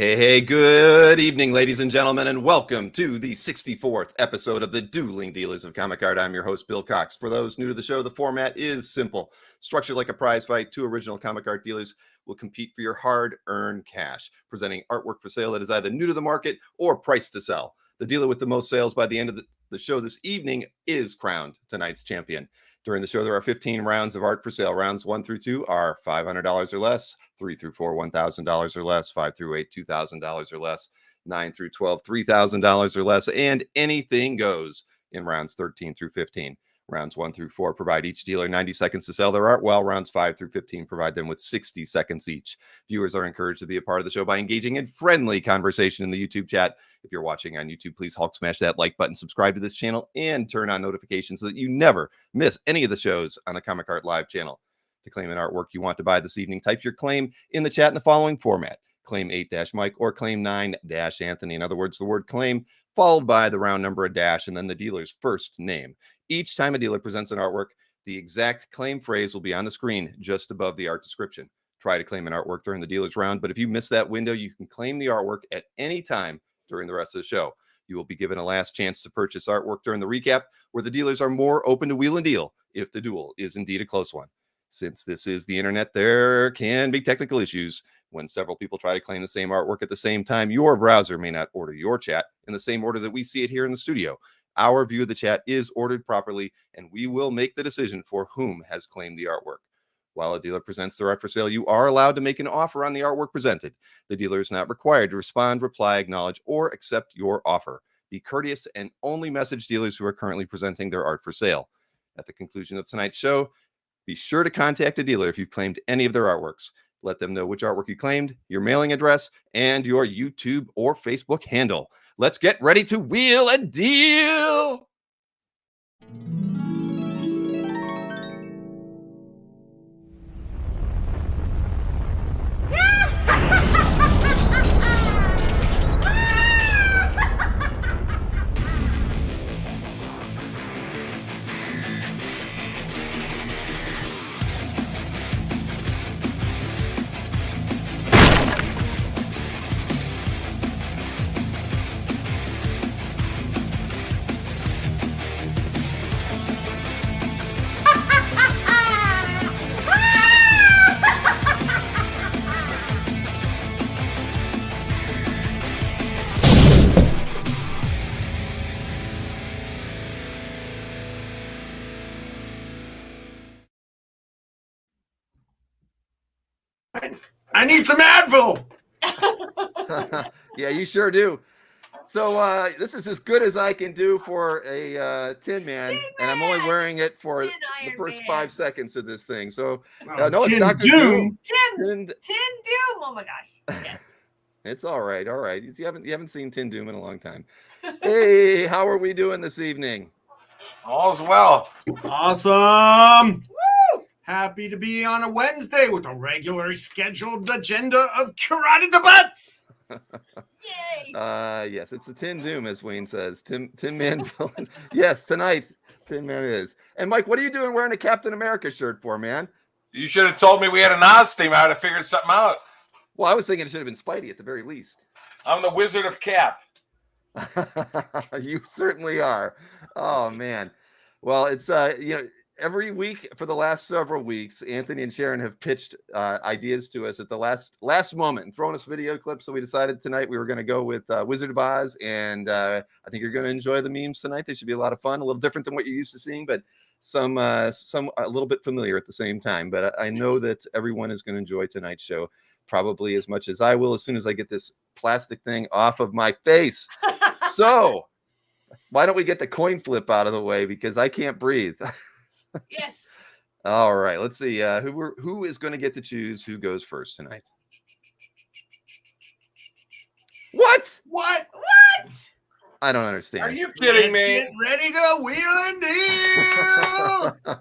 Hey, good evening, ladies and gentlemen, and welcome to the 64th episode of the Dueling Dealers of Comic Art. I'm your host, Bill Cox. For those new to the show, the format is simple. Structured like a prize fight, two original comic art dealers will compete for your hard-earned cash, presenting artwork for sale that is either new to the market or priced to sell. The dealer with the most sales by the end of the show this evening is crowned tonight's champion. During the show, there are 15 rounds of art for sale. Rounds 1 through 2 are $500 or less, 3 through 4, $1,000 or less, 5 through 8, $2,000 or less, 9 through 12, $3,000 or less, and anything goes in rounds 13 through 15. Rounds 1 through 4 provide each dealer 90 seconds to sell their art, while rounds 5 through 15 provide them with 60 seconds each. Viewers are encouraged to be a part of the show by engaging in friendly conversation in the YouTube chat. If you're watching on YouTube, please Hulk smash that like button, subscribe to this channel, and turn on notifications so that you never miss any of the shows on the Comic Art Live channel. To claim an artwork you want to buy this evening, type your claim in the chat in the following format. Claim 8-Mike or claim 9-Anthony. In other words, the word claim followed by the round number, a dash, and then the dealer's first name. Each time a dealer presents an artwork, the exact claim phrase will be on the screen just above the art description. Try to claim an artwork during the dealer's round, but if you miss that window, you can claim the artwork at any time during the rest of the show. You will be given a last chance to purchase artwork during the recap, where the dealers are more open to wheel and deal if the duel is indeed a close one. Since this is the internet, there can be technical issues. When several people try to claim the same artwork at the same time, your browser may not order your chat in the same order that we see it here in the studio. Our view of the chat is ordered properly, and we will make the decision for whom has claimed the artwork. While a dealer presents their art for sale, you are allowed to make an offer on the artwork presented. The dealer is not required to respond, reply, acknowledge, or accept your offer. Be courteous and only message dealers who are currently presenting their art for sale. At the conclusion of tonight's show, be sure to contact a dealer if you've claimed any of their artworks. Let them know which artwork you claimed, your mailing address, and your YouTube or Facebook handle. Let's get ready to wheel and deal. I need some Advil. Yeah, you sure do. So this is as good as I can do for a Tin Man, and I'm only wearing it for the first 5 seconds of this thing. So no, it's Dr. Doom. Tin Doom. Oh my gosh. Yes. It's all right. All right. You haven't seen Tin Doom in a long time. Hey, how are we doing this evening? All's well. Awesome. Woo! Happy to be on a Wednesday with a regularly scheduled agenda of karate debates. Yay. Yes, it's the Tin Doom, as Wayne says. Tin Man villain. Yes, tonight Tin Man is. And Mike, what are you doing wearing a Captain America shirt for, man? You should have told me we had an Oz team. I would have figured something out. Well, I was thinking it should have been Spidey at the very least. I'm the Wizard of Cap. You certainly are. Oh man. Well, it's every week for the last several weeks, Anthony and Sharon have pitched ideas to us at the last moment and thrown us video clips. So we decided tonight we were going to go with Wizard of Oz, and I think you're going to enjoy the memes tonight. They should be a lot of fun, a little different than what you're used to seeing, but some a little bit familiar at the same time. But I know that everyone is going to enjoy tonight's show probably as much as I will as soon as I get this plastic thing off of my face. So why don't we get the coin flip out of the way, because I can't breathe. Yes. All right. Let's see who is going to get to choose who goes first tonight. What? I don't understand. Are you kidding me? Get ready to wheel and deal.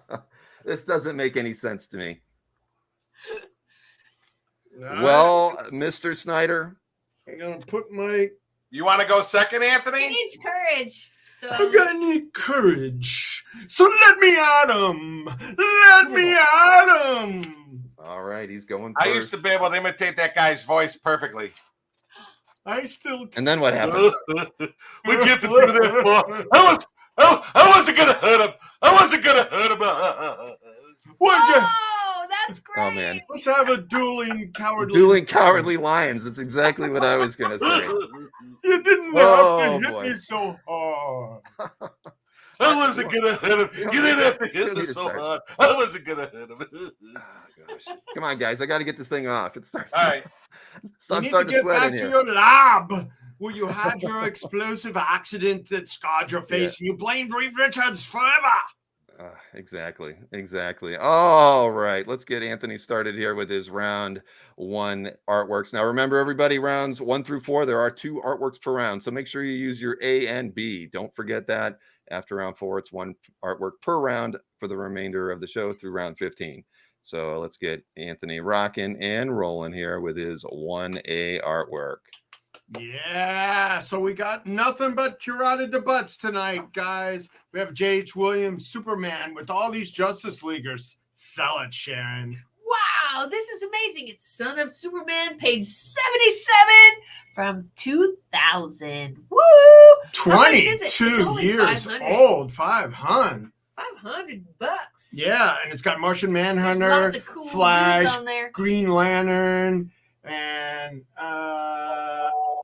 This doesn't make any sense to me. Well, Mr. Snyder, I'm gonna put my. You want to go second, He Anthony? needs courage. So I'm gonna need courage. So let me at him. Let me at him. all right, he's going I first. used to be able to imitate that guy's voice perfectly. I still. And then what happened? What'd you have to do that for? I wasn't gonna hurt him. I wasn't gonna hurt him. What'd you? Oh, that's great. Oh, man. Let's have a dueling cowardly. Dueling cowardly lions. That's exactly what I was going to say. You didn't Oh, have to hit boy. me so hard. I wasn't gonna hit him. You You didn't have to you don't hit me need to so start. hard. I wasn't gonna hit him. Oh, gosh. Come on, guys. I got to get this thing off. It's starting. All right. You I'm need to starting to get sweat back in to here. your lab where you had your explosive accident that scarred your face, and you blamed Reed Richards forever. Exactly. All right, let's get Anthony started here with his round 1 artworks. Now, remember, everybody, rounds 1 through 4, there are 2 artworks per round, so make sure you use your A and B. Don't forget that. After round 4, it's 1 artwork per round for the remainder of the show through round 15. So let's get Anthony rocking and rolling here with his 1A artwork. Yeah, so we got nothing but carotid to butts tonight, guys. We have J.H. Williams, Superman, with all these Justice Leaguers. Sell it, Sharon. Wow, this is amazing. It's Son of Superman, page 77 from 2000. Woo! How much is it? It's 22 only years 500. old, 500. $500. Yeah, and it's got Martian There's Manhunter, lots of cool Flash, dudes on there. Green Lantern, and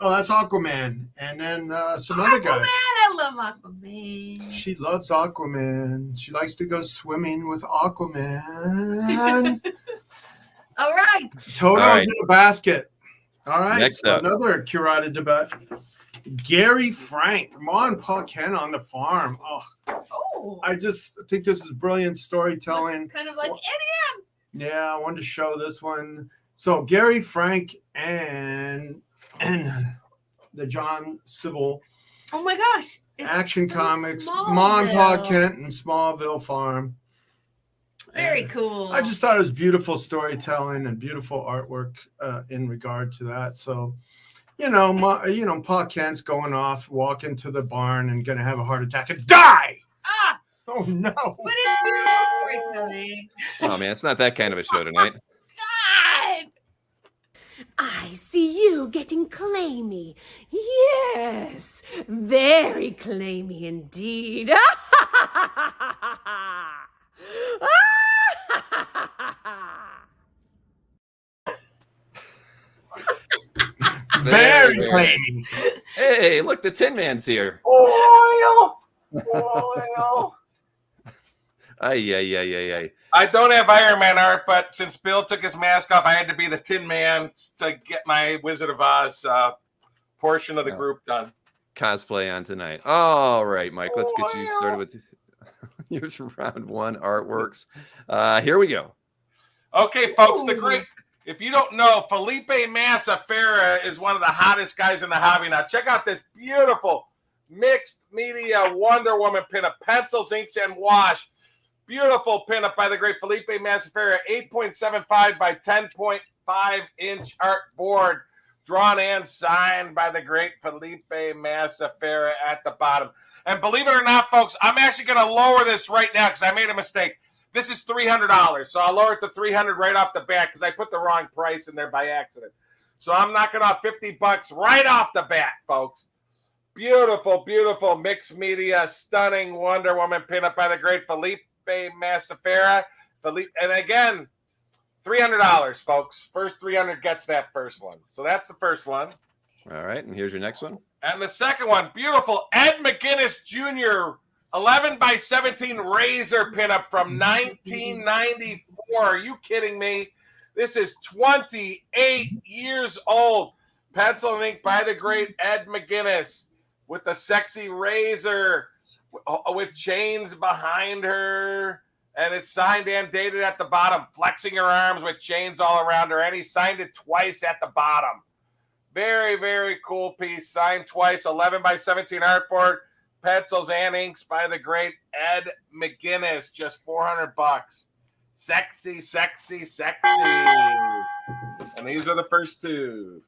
that's Aquaman, and then some other guys. Aquaman, I love Aquaman. She loves Aquaman. She likes to go swimming with Aquaman. All right. Toto's All right. in a basket. All right. Next so up. another carotid debate. Gary Frank, Ma and Pa Ken on the farm. Oh, Oh, I just think this is brilliant storytelling. looks kind of like Yeah, I wanted to show this one. So Gary Frank and the John Sybil oh my gosh. It's Action from Comics, Ma and Pa Smallville. Kent and Smallville Farm. Very And cool. I just thought it was beautiful storytelling and beautiful artwork in regard to that. So, Pa Kent's going off, walking to the barn and going to have a heart attack and die. Ah, Oh, no. but it's beautiful storytelling. Oh, man, it's not that kind of a show tonight. God. I see you getting claimy. Yes, very claimy indeed. Very Very. claiming. Hey, look, the Tin Man's here. Oil. Ay. I don't have Iron Man art, but since Bill took his mask off, I had to be the Tin Man to get my Wizard of Oz portion of the group done. Cosplay on tonight. All right, Mike, let's get you started with your round 1 artworks. Here we go. Okay, folks, the great. If you don't know, Felipe Massa Farah is one of the hottest guys in the hobby now. Check out this beautiful mixed media Wonder Woman pinup, pencils, inks, and wash. Beautiful pinup by the great Felipe Massa Farah, 8.75 by 10.5 inch art board, drawn and signed by the great Felipe Massa Farah at the bottom. And believe it or not, folks, I'm actually going to lower this right now because I made a mistake. This is $300, so I'll lower it to $300 right off the bat because I put the wrong price in there by accident. So I'm knocking off $50 right off the bat, folks. Beautiful, beautiful mixed media, stunning Wonder Woman pinup by the great Felipe Massa Farah. And again, $300, folks. First 300 gets that first one. So that's the first one. All right, and here's your next one. And the second one, beautiful Ed McGuinness Jr., 11 by 17 razor pinup from 1994. Are you kidding me? This is 28 years old. Pencil and ink by the great Ed McGuinness with the sexy razor with chains behind her. And it's signed and dated at the bottom, flexing her arms with chains all around her. And he signed it twice at the bottom. Very, very cool piece. Signed twice, 11 by 17 artboard. Pencils and inks by the great Ed McGuinness, just $400. Sexy, sexy, sexy. And these are the first two.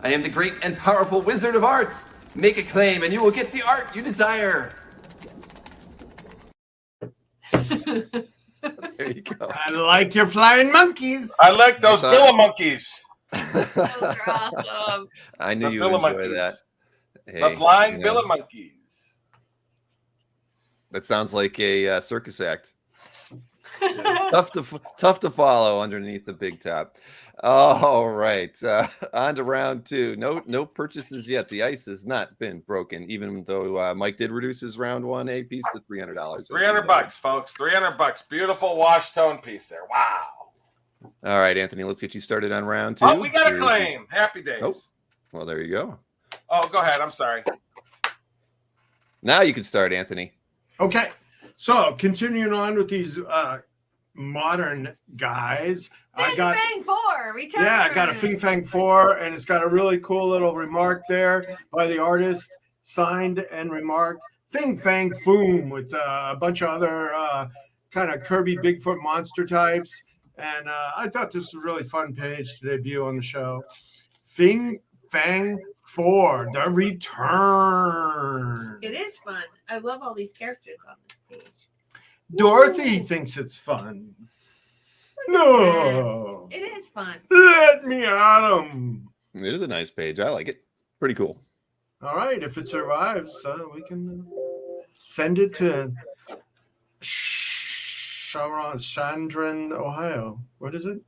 I am the great and powerful Wizard of Arts. Make a claim and you will get the art you desire. There you go. I like your flying monkeys. I like those That's Billa monkeys. Those are awesome. I knew The you would enjoy Monkeys. that. Hey, The Flying you Bill know, of Monkeys. that sounds like a circus act. tough to follow underneath the big top. All right, on to round 2. No purchases yet. The ice has not been broken, even though Mike did reduce his round 1 A piece to $300. $300, folks. $300. Beautiful wash tone piece there. Wow. All right, Anthony, let's get you started on round 2. Oh, we got a claim. Happy days. Oh, well, there you go. Oh, go ahead. I'm sorry. Now you can start, Anthony. Okay, so continuing on with these modern guys, I got Bang 4 return. I got a Fing Fang 4, and it's got a really cool little remark there by the artist, signed and remarked Fing Fang Foom, with a bunch of other kind of Kirby Bigfoot monster types. And I thought this was a really fun page to debut on the show. Fing Fang 4, the return. It is fun. I love all these characters on this page. Dorothy thinks it's fun. No. It is fun. Let me at him. It is a nice page. I like it. Pretty cool. All right, if it survives, we can send it to Chandron, Ohio. What is it?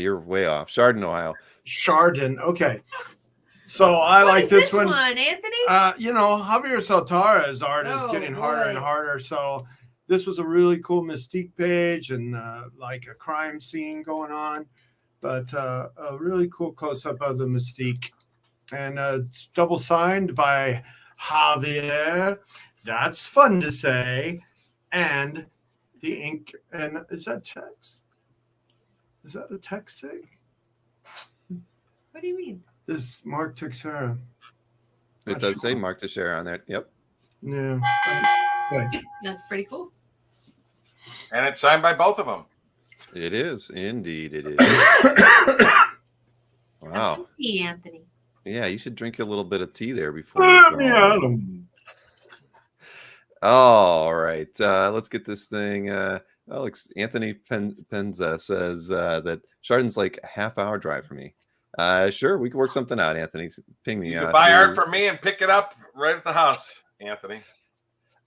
You're way off. Chardon, Ohio. Chardon. Okay. So I What like is this one, one. Anthony? Javier Saltara's art is Oh, getting harder and boy. harder. So this was a really cool Mystique page and like a crime scene going on, but a really cool close up of the Mystique. And it's double signed by Javier. That's fun to say. And the ink, and is that text? Is that a text thing? What do you mean? This Mark Teixeira. It does say Mark Teixeira on there. Yep. Yeah. Right. That's pretty cool. And it's signed by both of them. It is. Indeed, it is. Have Wow. some tea, Anthony. Yeah, you should drink a little bit of tea there before. Let you me go at on. him. All right. Let's get this thing. Anthony Penza says that Chardon's like a half-hour drive for me. Sure, we can work something out, Anthony. Ping me. You can buy art from me and pick it up right at the house, Anthony.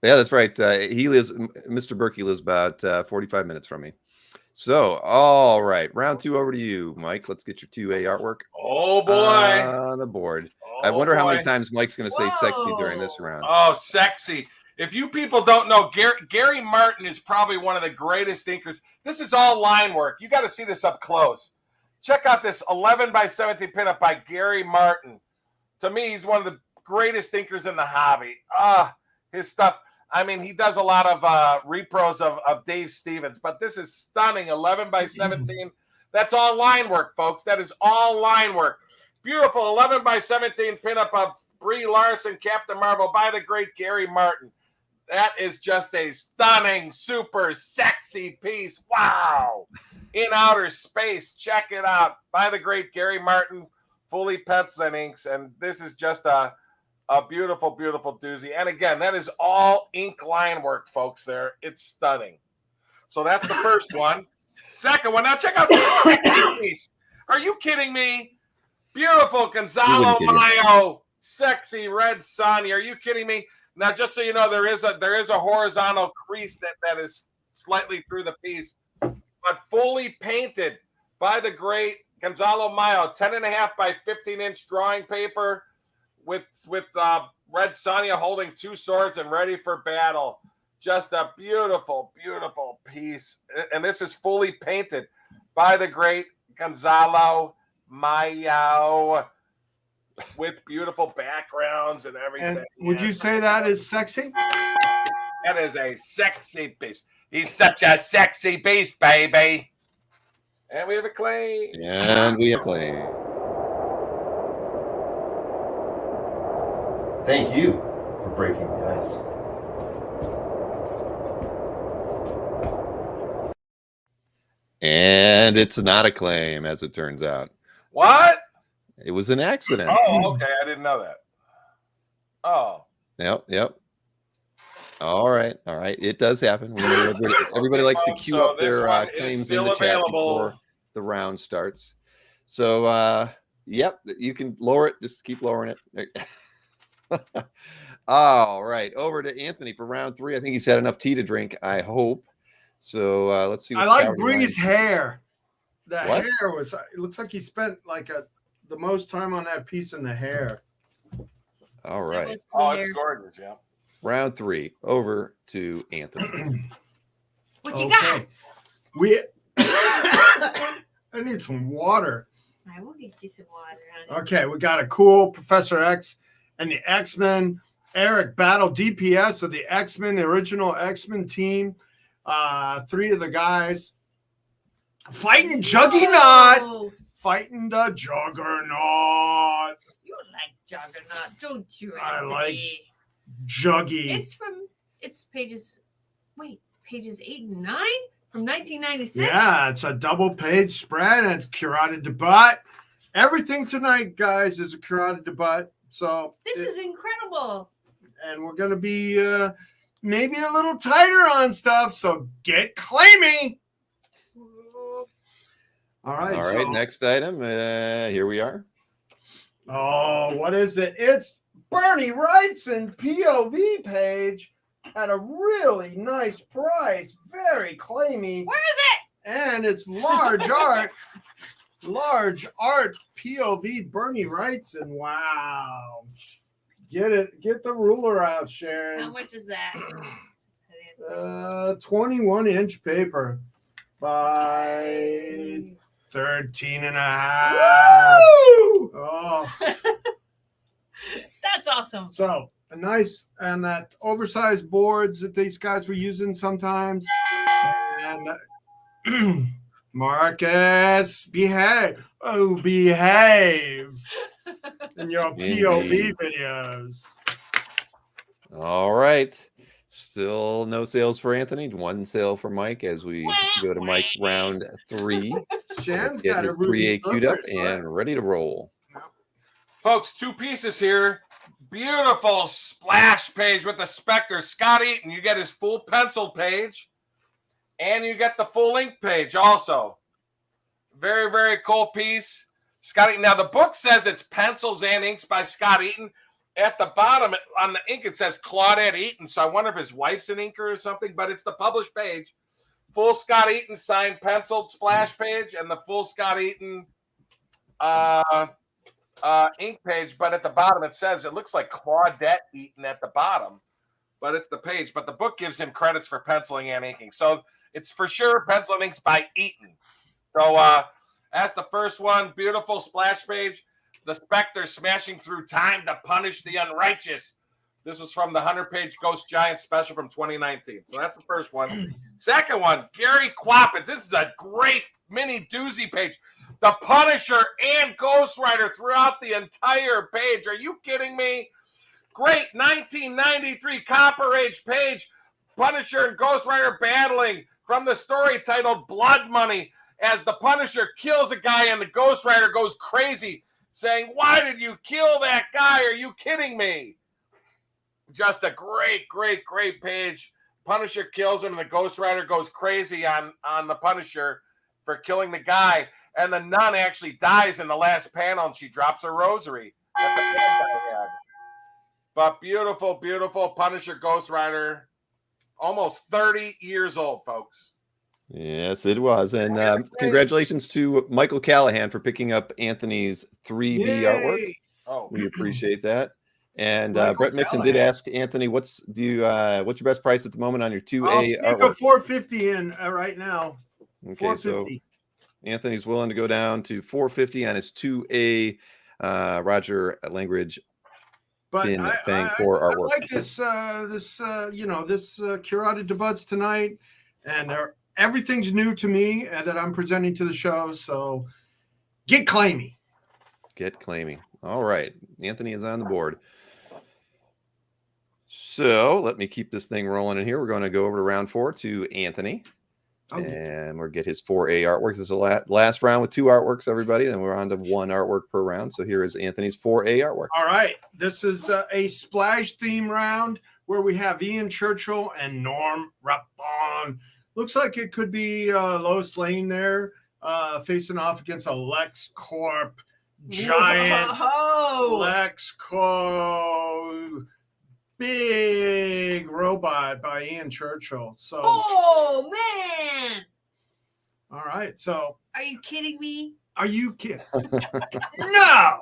Yeah, that's right. Mr. Berkey lives about 45 minutes from me. So, all right. Round 2 over to you, Mike. Let's get your 2A artwork Oh, boy. on the board. I Oh, wonder how many boy. times Mike's going to say sexy during this Whoa. round. Oh, sexy. If you people don't know, Gary Martin is probably one of the greatest inkers. This is all line work. You got to see this up close. Check out this 11 by 17 pinup by Gary Martin. To me, he's one of the greatest inkers in the hobby. His stuff. I mean, he does a lot of repros of Dave Stevens, but this is stunning. 11 by 17. That's all line work, folks. That is all line work. Beautiful 11 by 17 pinup of Brie Larson, Captain Marvel by the great Gary Martin. That is just a stunning, super sexy piece. Wow. In outer space. Check it out. By the great Gary Martin, fully pencils and inks. And this is just a beautiful, beautiful doozy. And again, that is all ink line work, folks, there. It's stunning. So that's the first one. Second one. Now check out this sexy piece. Are you kidding me? Beautiful Gonzalo Mayo. Sexy red sun. Are you kidding me? Now, just so you know, there is a horizontal crease that is slightly through the piece, but fully painted by the great Gonzalo Mayo, 10.5 by 15-inch drawing paper with Red Sonja holding 2 swords and ready for battle. Just a beautiful, beautiful piece. And this is fully painted by the great Gonzalo Mayo with beautiful backgrounds and everything. And would you say that is sexy? That is a sexy piece. He's such a sexy beast, baby. And we have a claim. And we have claim. Thank you for breaking the ice. And it's not a claim, as it turns out. What? It was an accident. Oh, okay. I didn't know that. Oh. Yep. All right. It does happen. We know everybody likes to queue up this their one is claims in still the chat available. before the round starts. So Yep, you can lower it. Just keep lowering it. All right, over to Anthony for round 3. I think he's had enough tea to drink. I hope. So let's see. I What like Bree's hair. The What? hair was. It looks like he spent like the most time on that piece in the hair. All right. Oh, it's gorgeous. Yeah. Round 3, over to Anthony. What you got? I need some water. I will get you some water, honey. Okay, we got a cool Professor X and the X-Men. Eric battle DPS of the X-Men, the original X-Men team. 3 of the guys fighting Juggernaut. Oh, Fighting the Juggernaut. you like Juggernaut, don't you? I Anthony? like Juggy. It's pages 8 and 9 from 1996. Yeah, it's a double-page spread, and it's curated debut. Everything tonight, guys, is a curated debut. So This is incredible. and we're gonna be maybe a little tighter on stuff. So get claimy. All right. All right, next item. Here we are. Oh, what is it? It's Bernie Wrightson POV page at a really nice price. Very claimy. Where is it? And it's large art. Large art POV Bernie Wrightson. Wow. Get it. Get the ruler out, How Sharon. much is that? 21-inch paper by 13 and a half. Oh, That's awesome. so a nice, and that oversized boards that these guys were using sometimes. And Marcus, behave. Oh, behave in your POV videos. All right. Still no sales for Anthony. 1 sale for Mike as we go to Mike's round 3. Shan's Let's get got a his Ruby 3A queued up Slippers, and ready to roll. Folks, 2 pieces here. Beautiful splash page with the Spectre. Scott Eaton, you get his full pencil page. And you get the full ink page also. Very, very cool piece. Scott Eaton. Now, the book says it's pencils and inks by Scott Eaton. At the bottom on the ink, it says Claudette Eaton. So I wonder if his wife's an inker or something, but it's the published page. Full Scott Eaton signed penciled splash page and the full Scott Eaton ink page. But at the bottom, it says it looks like Claudette Eaton at the bottom, but it's the page. But the book gives him credits for penciling and inking. So it's for sure pencil and inks by Eaton. So that's the first one. Beautiful splash page. The Spectre smashing through time to punish the unrighteous. This was from the 100-page Ghost Giant special from 2019. So that's the first one. Second one, Gary Kwappens. This is a great mini doozy page. The Punisher and Ghost Rider throughout the entire page. Are you kidding me? Great 1993 Copper Age page. Punisher and Ghost Rider battling from the story titled Blood Money as the Punisher kills a guy and the Ghost Rider goes crazy, saying, "Why did you kill that guy? Are you kidding me?" Just a great, great, great page. Punisher kills him, and the Ghost Rider goes crazy on the Punisher for killing the guy. And the nun actually dies in the last panel, and she drops her rosary that the bad guy had. But beautiful, beautiful Punisher Ghost Rider. Almost 30 years old, folks. Yes, it was. And congratulations to Michael Callahan for picking up Anthony's 3B artwork. Oh, We appreciate that. And Michael Brett Mixon did Callahan. ask Anthony, what's your best price at the moment on your 2A I'll sneak a artwork? 450 in right now. Okay, so 450. Anthony's willing to go down to 450 on his 2A Roger Langridge But Finn I Fang Core artwork. like this curated debuts tonight, and everything's new to me that I'm presenting to the show. So get claimy. Get claiming. All right. Anthony is on the board. So let me keep this thing rolling in here. We're going to go over to round 4 to Anthony. Okay. And we'll get his 4A artworks. This is the last round with 2 artworks, everybody. Then we're on to 1 artwork per round. So here is Anthony's 4A artwork. All right. This is a splash theme round where we have Ian Churchill and Norm Rapon. Looks like it could be Lois Lane there facing off against a LexCorp giant Whoa. Lexco big robot by Ian Churchill. So, Oh man! all right. So, Are you kidding me? are you kidding? No.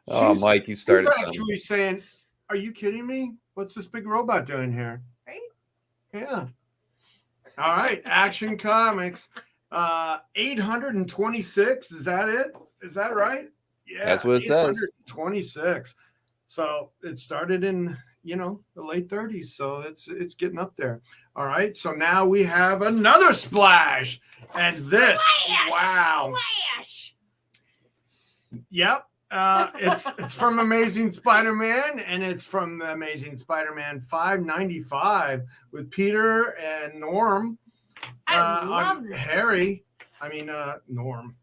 Oh, Mike, you started She's something. actually saying, "Are you kidding me? What's this big robot doing here?" Right? Yeah. All right. Action Comics. 826. Is that it? Is that right? Yeah. That's what it says. 826. So it started in, the late 30s. So it's getting up there. All right. So now we have another splash. And this. Splash! Wow. Flash! Yep. It's from Amazing Spider-Man, and it's from the Amazing Spider-Man 595 with Peter and Norm. I love this. Harry. Norm.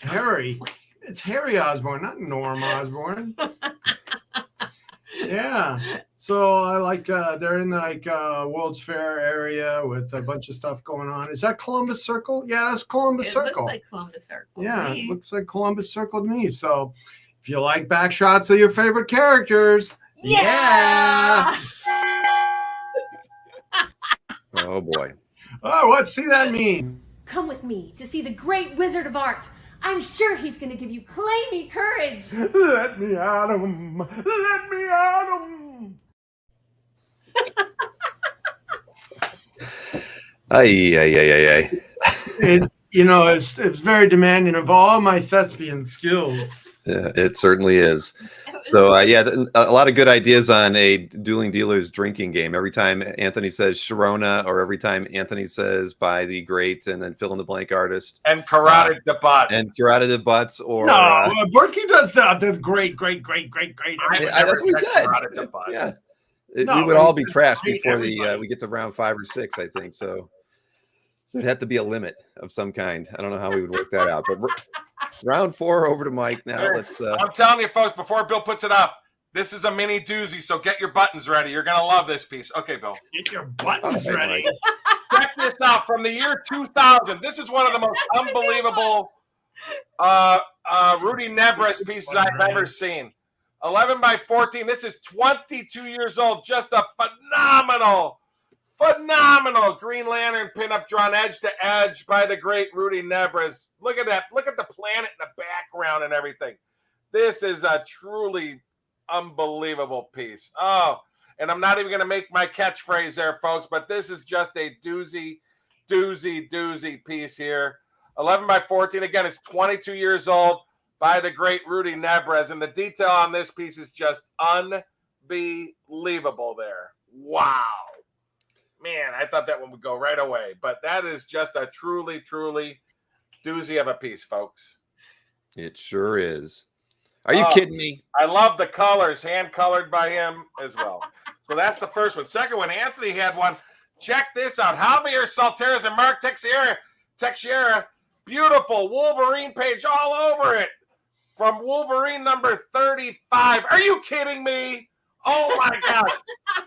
Harry. It's Harry Osborn, not Norm Osborn. Yeah. So I like they're in World's Fair area with a bunch of stuff going on. Is that Columbus Circle? Yeah, that's Columbus It Circle. looks like Columbus Circle. Yeah, right? it looks like Columbus Circle to me. So if you like back shots of your favorite characters, Yeah. Oh boy. Oh, what's that mean? Come with me to see the great Wizard of Art. I'm sure he's going to give you clammy courage. Let me at him. Let me at him. Ay. It's very demanding of all my thespian skills. Yeah, it certainly is. So a lot of good ideas on a Dueling Dealers drinking game. Every time Anthony says Sharona, or every time Anthony says by the great and then fill in the blank artist. And carotid the butt. And carotid the butts, or No, Berkey does the great. I would that's what he never said. carotid the butt. Yeah. No, We would all he be said trashed great before everybody. we get to round 5 or 6, I think. So there'd have to be a limit of some kind. I don't know how we would work that out. But round 4 over to Mike now. Hey, Let's I'm telling you, folks, before Bill puts it up, this is a mini doozy, so get your buttons ready. You're going to love this piece. Okay, Bill. Get your buttons Okay, ready. Mike. Check this out. From the year 2000, this is one of the most unbelievable Rudy Nebres pieces I've ever seen. 11 by 14. This is 22 years old. Just a phenomenal Green Lantern pinup drawn edge to edge by the great Rudy Nebres. Look at that. Look at the planet in the background and everything. This is a truly unbelievable piece. Oh, and I'm not even going to make my catchphrase there, folks, but this is just a doozy piece here. 11 by 14. Again, it's 22 years old by the great Rudy Nebres. And the detail on this piece is just unbelievable there. Wow. Man, I thought that one would go right away. But that is just a truly doozy of a piece, folks. It sure is. Are you kidding me? I love the colors, hand-colored by him as well. So that's the first one. Second one, Anthony had one. Check this out. Javier Salteras and Mark Teixeira. Beautiful Wolverine page all over it. From Wolverine number 35. Are you kidding me? Oh, my gosh.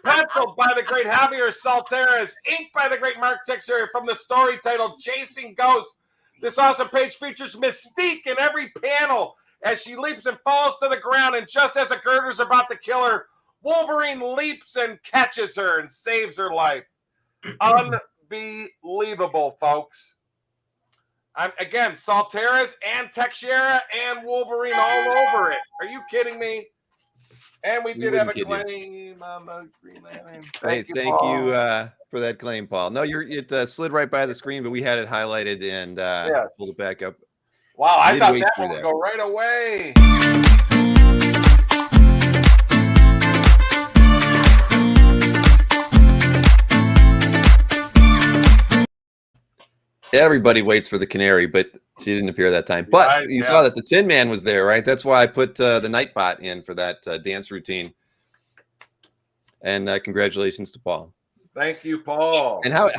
Penciled by the great Javier Salteras. Inked by the great Mark Teixeira from the story titled Chasing Ghosts. This awesome page features Mystique in every panel as she leaps and falls to the ground. And just as a girder's about to kill her, Wolverine leaps and catches her and saves her life. Unbelievable, folks. Again, Salteras and Teixeira and Wolverine all over it. Are you kidding me? And we did have a claim on the Green Lantern. Thank you for that claim, Paul. No, it slid right by the screen, but we had it highlighted and pulled it back up. Wow, I thought midway that through one would there. go right away. Everybody waits for the canary, but she didn't appear that time. But Right, you yeah. saw that the Tin Man was there, right? That's why I put the Nightbot in for that dance routine. And congratulations to Paul. Thank you, Paul. And how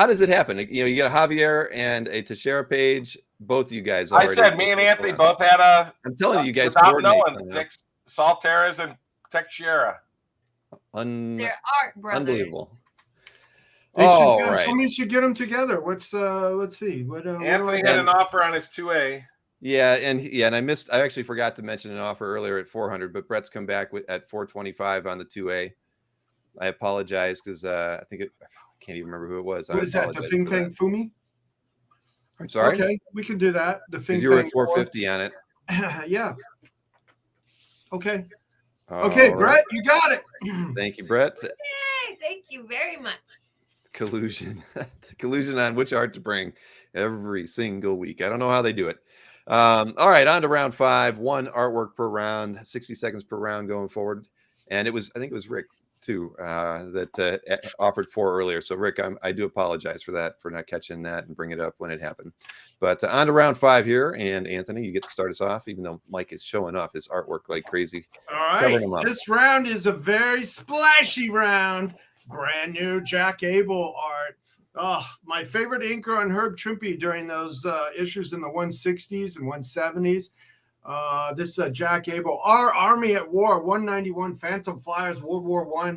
does it happen? You got a Javier and a Teixeira page. Both of you guys. I said me and Anthony both had a. I'm telling you, you guys without coordinate. knowing, Salteras and Teixeira. They're art brothers. Unbelievable. All right. Somebody should get them together. Let's see. Anthony had an offer on his 2A. Yeah, and I actually forgot to mention an offer earlier at 400, but Brett's come back at 425 on the 2A. I apologize because I can't even remember who it was. What is that? The Fing Fang Fumi? I'm sorry. Okay, we can do that. The Fing You were Fang at 450 on it. Yeah. Okay. All Okay, right. Brett, you got it. Thank you, Brett. Yay, thank you very much. Collusion. Collusion on which art to bring every single week. I don't know how they do it. All right, on to round 5. 1 artwork per round, 60 seconds per round going forward. And I think it was Rick too that offered 4 earlier. So Rick, I do apologize for that, for not catching that and bring it up when it happened. But on to round 5 here, and Anthony, you get to start us off, even though Mike is showing off his artwork like crazy. All right, this round is a very splashy round. Brand new Jack Abel art. Oh, my favorite inker on Herb Trimpe during those issues in the 160s and 170s. This is Jack Abel. Our Army at War, 191 Phantom Flyers, World War I.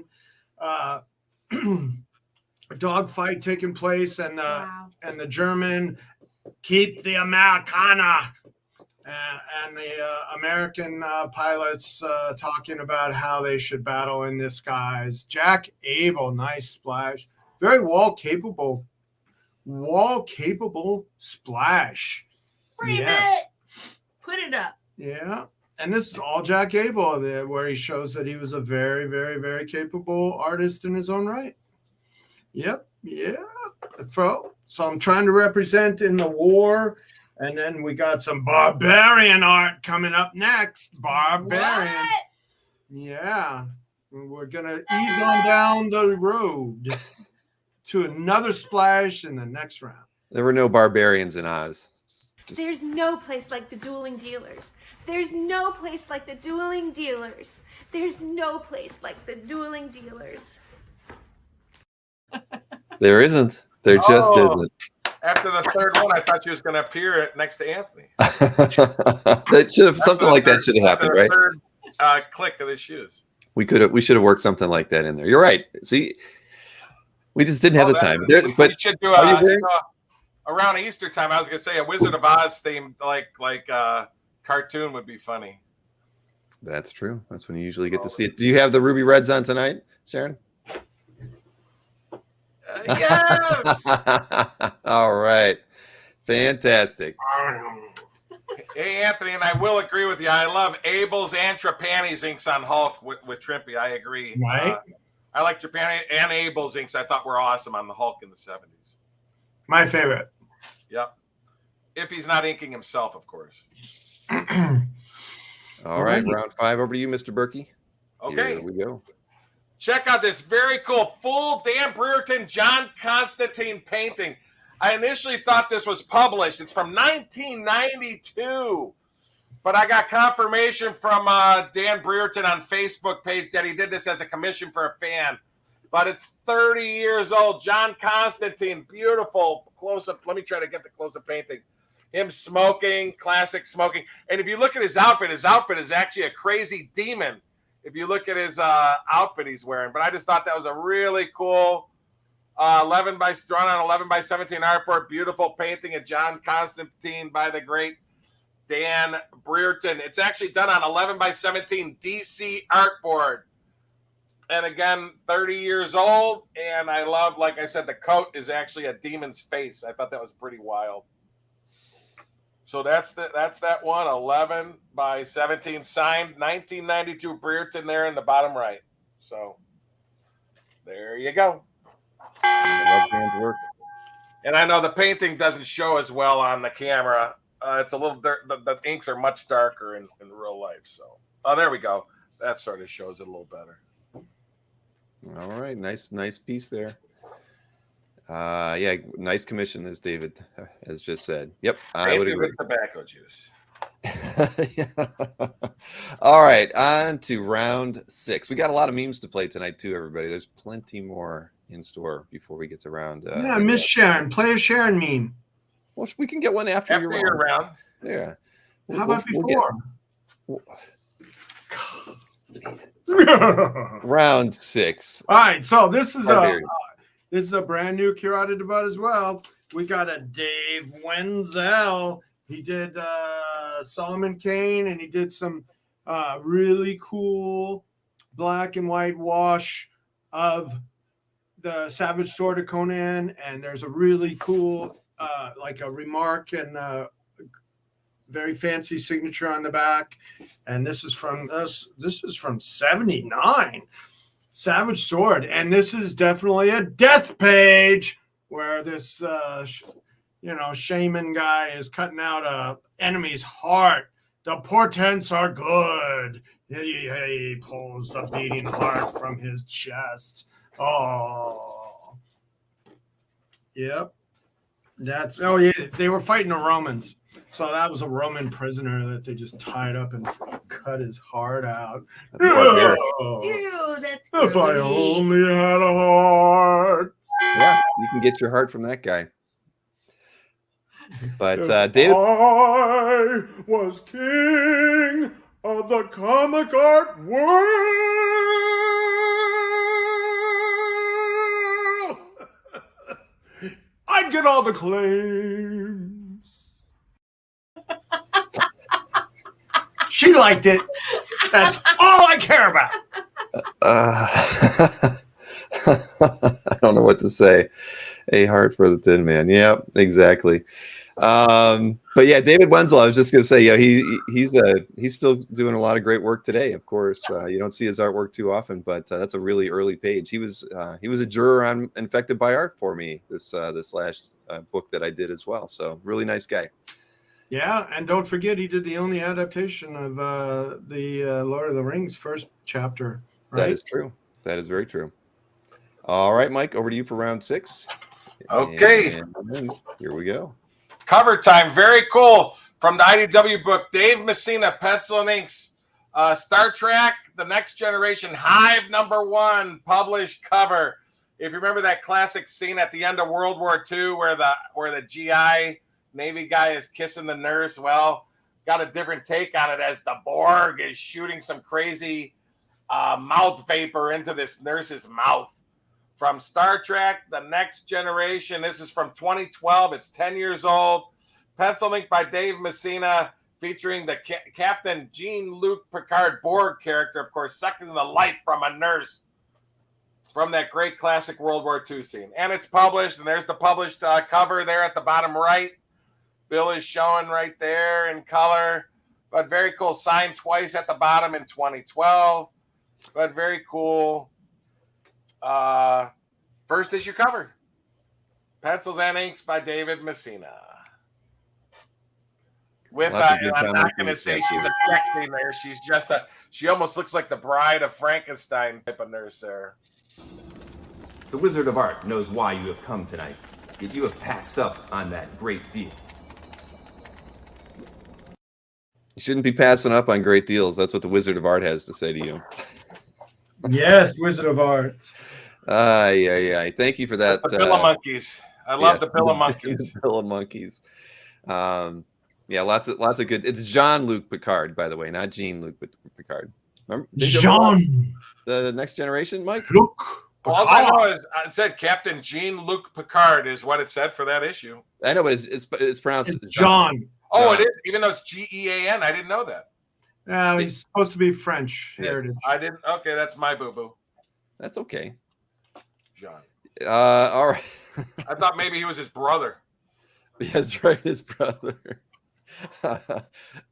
A dogfight taking place, and the German keep the Americana, and the American pilots talking about how they should battle in the skies. Jack Abel, nice splash. Very wall capable splash. Frame it. Put it up. Yeah. And this is all Jack Abel, where he shows that he was a very, very, very capable artist in his own right. Yep. Yeah. So I'm trying to represent in the war. And then we got some Barbarian art coming up next. Barbarian. What? Yeah. We're going to ease on down the road to another splash in the next round. There were no barbarians in Oz. There's no place like the Dueling Dealers. There's no place like the Dueling Dealers. There's no place like the Dueling Dealers. There isn't. There just isn't. After the third one, I thought she was going to appear next to Anthony. That should have something like that should have happened, right? Third click of the shoes. We should have worked something like that in there. You're right. See, we just didn't have the time. We should do around Easter time. I was going to say a Wizard of Oz themed like cartoon would be funny. That's true. That's when you usually get to see it. Do you have the Ruby Reds on tonight, Sharon? Yes. All right. Fantastic. Hey, Anthony, and I will agree with you. I love Abel's and Trapani's inks on Hulk with Trimpe. I agree. Right. I like Trapani and Abel's inks. I thought were awesome on the Hulk in the 70s. My favorite. Yep. If he's not inking himself, of course. All right. Round 5 over to you, Mr. Berkey. Okay. Here we go. Check out this very cool full Dan Brereton, John Constantine painting. I initially thought this was published. It's from 1992. But I got confirmation from Dan Brereton on Facebook page that he did this as a commission for a fan. But it's 30 years old. John Constantine, beautiful close-up. Let me try to get the close-up painting. Him smoking, classic smoking. And if you look at his outfit is actually a crazy demon. If you look at his outfit he's wearing. But I just thought that was a really cool drawn on 11 by 17 artboard. Beautiful painting of John Constantine by the great Dan Brereton. It's actually done on 11 by 17 DC artboard. And again, 30 years old. And I love, like I said, the coat is actually a demon's face. I thought that was pretty wild. So that's that one, 11 by 17, signed 1992 Brereton there in the bottom right. So there you go. I love Dan's work. And I know the painting doesn't show as well on the camera. It's a little the inks are much darker in real life. So there we go. That sort of shows it a little better. All right, nice piece there. Yeah, nice commission, as David has just said. Yep, I would agree. With tobacco juice. All right, on to round 6. We got a lot of memes to play tonight too, everybody. There's plenty more in store before we get to round. Yeah, Miss Sharon, play a Sharon meme. Well, we can get one after your round. Yeah. How about before? Round 6. All right, so this is a brand new curated about as well. We got a Dave Wenzel He did Solomon Kane, and he did some really cool black and white wash of the Savage Sword of Conan. And there's a really cool, like a remark and very fancy signature on the back. And this is from 79. Savage Sword. And this is definitely a death page where this shaman guy is cutting out a enemy's heart. The portents are good. He pulls the beating heart from his chest. Oh, yep. They were fighting the Romans. So that was a Roman prisoner that they just tied up and cut his heart out. Ew, that's if I gross. only had a heart. Yeah, you can get your heart from that guy. But If David, I was king of the comic art world, I'd get all the claims. She liked it. That's all I care about. I don't know what to say. A heart for the Tin Man. Yeah, exactly. But yeah, David Wenzel. I was just gonna say, yeah, he's still doing a lot of great work today. Of course, you don't see his artwork too often, but that's a really early page. He was a juror on Infected by Art for me this last book that I did as well. So really nice guy. Yeah, and don't forget he did the only adaptation of the Lord of the Rings first chapter. Right? That is true. That is very true. All right, Mike, over to you for round 6. Okay. And here we go. Cover time. Very cool. From the IDW book, Dave Messina, pencil and inks. Star Trek, The Next Generation, Hive #1, published cover. If you remember that classic scene at the end of World War II where the GI Navy guy is kissing the nurse, well, got a different take on it as the Borg is shooting some crazy mouth vapor into this nurse's mouth. From Star Trek, The Next Generation. This is from 2012. It's 10 years old. Pencil ink by Dave Messina, featuring the Captain Jean-Luc Picard Borg character, of course, sucking the life from a nurse from that great classic World War II scene. And it's published, and there's the published cover there at the bottom right. Bill is showing right there in color, but very cool. Signed twice at the bottom in 2012, but very cool. First issue cover. Pencils and inks by David Messina. With and I'm not going to say she's a sexy nurse. She's just she almost looks like the Bride of Frankenstein type of nurse there. The Wizard of Art knows why you have come tonight, yet you have passed up on that great deal. You shouldn't be passing up on great deals. That's what the Wizard of Art has to say to you. Yes, Wizard of Art. Yeah. Thank you for that. The Bill of Monkeys. I love the Bill of Monkeys. The Bill of Monkeys. Yeah, lots of good. It's Jean-Luc Picard, by the way, not Jean-Luc Picard. Remember Jean. The Next Generation, Mike? Luc. All I know is it said Captain Jean-Luc Picard is what it said for that issue. I know, but it's pronounced John. Oh, it is, even though it's Gean. I didn't know that. No, he's supposed to be French heritage. I didn't. Okay, that's my boo-boo. That's okay. John. All right. I thought maybe he was his brother. That's right, his brother. All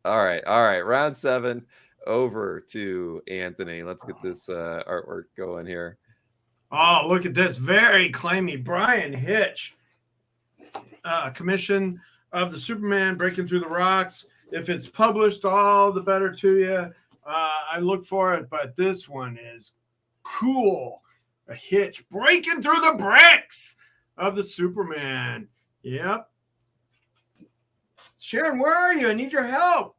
right. Round 7, over to Anthony. Let's get this artwork going here. Oh, look at this. Very claimy. Brian Hitch. Commission of the Superman Breaking Through the Rocks. If it's published, all the better to you. I look for it, but this one is cool. A Hitch breaking through the bricks of the Superman. Yep. Sharon, where are you? I need your help.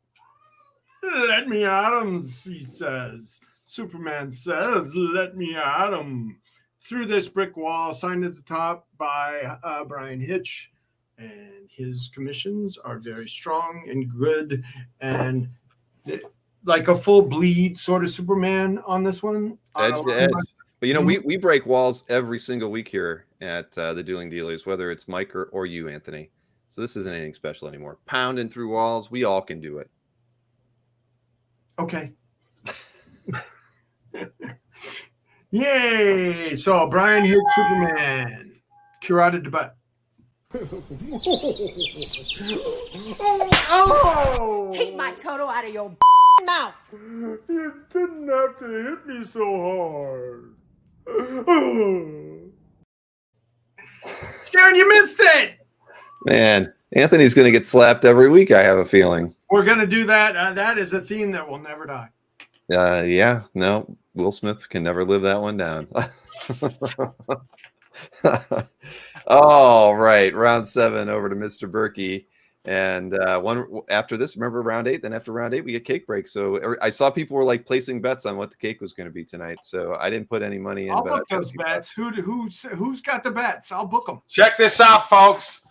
Let me at him, he says. Superman says, let me at him. Through this brick wall, signed at the top by Brian Hitch. And his commissions are very strong and good. And like a full bleed sort of Superman on this one. Edge to edge. But, you know, we break walls every single week here at the Dueling Dealers, whether it's Mike or you, Anthony. So this isn't anything special anymore. Pounding through walls. We all can do it. Okay. Yay! So Brian hit Superman. Carotid to butt. Oh! Keep my Toto out of your mouth. You didn't have to hit me so hard. Sharon, you missed it. Man, Anthony's going to get slapped every week, I have a feeling. We're going to do that. That is a theme that will never die. Yeah, no, Will Smith can never live that one down. All right, round 7 over to Mr. Berkey. And one after this, remember round 8? Then after round 8, we get cake break. So I saw people were like placing bets on what the cake was going to be tonight. So I didn't put any money in. I'll but book those bets. Who's got the bets? I'll book them. Check this out, folks.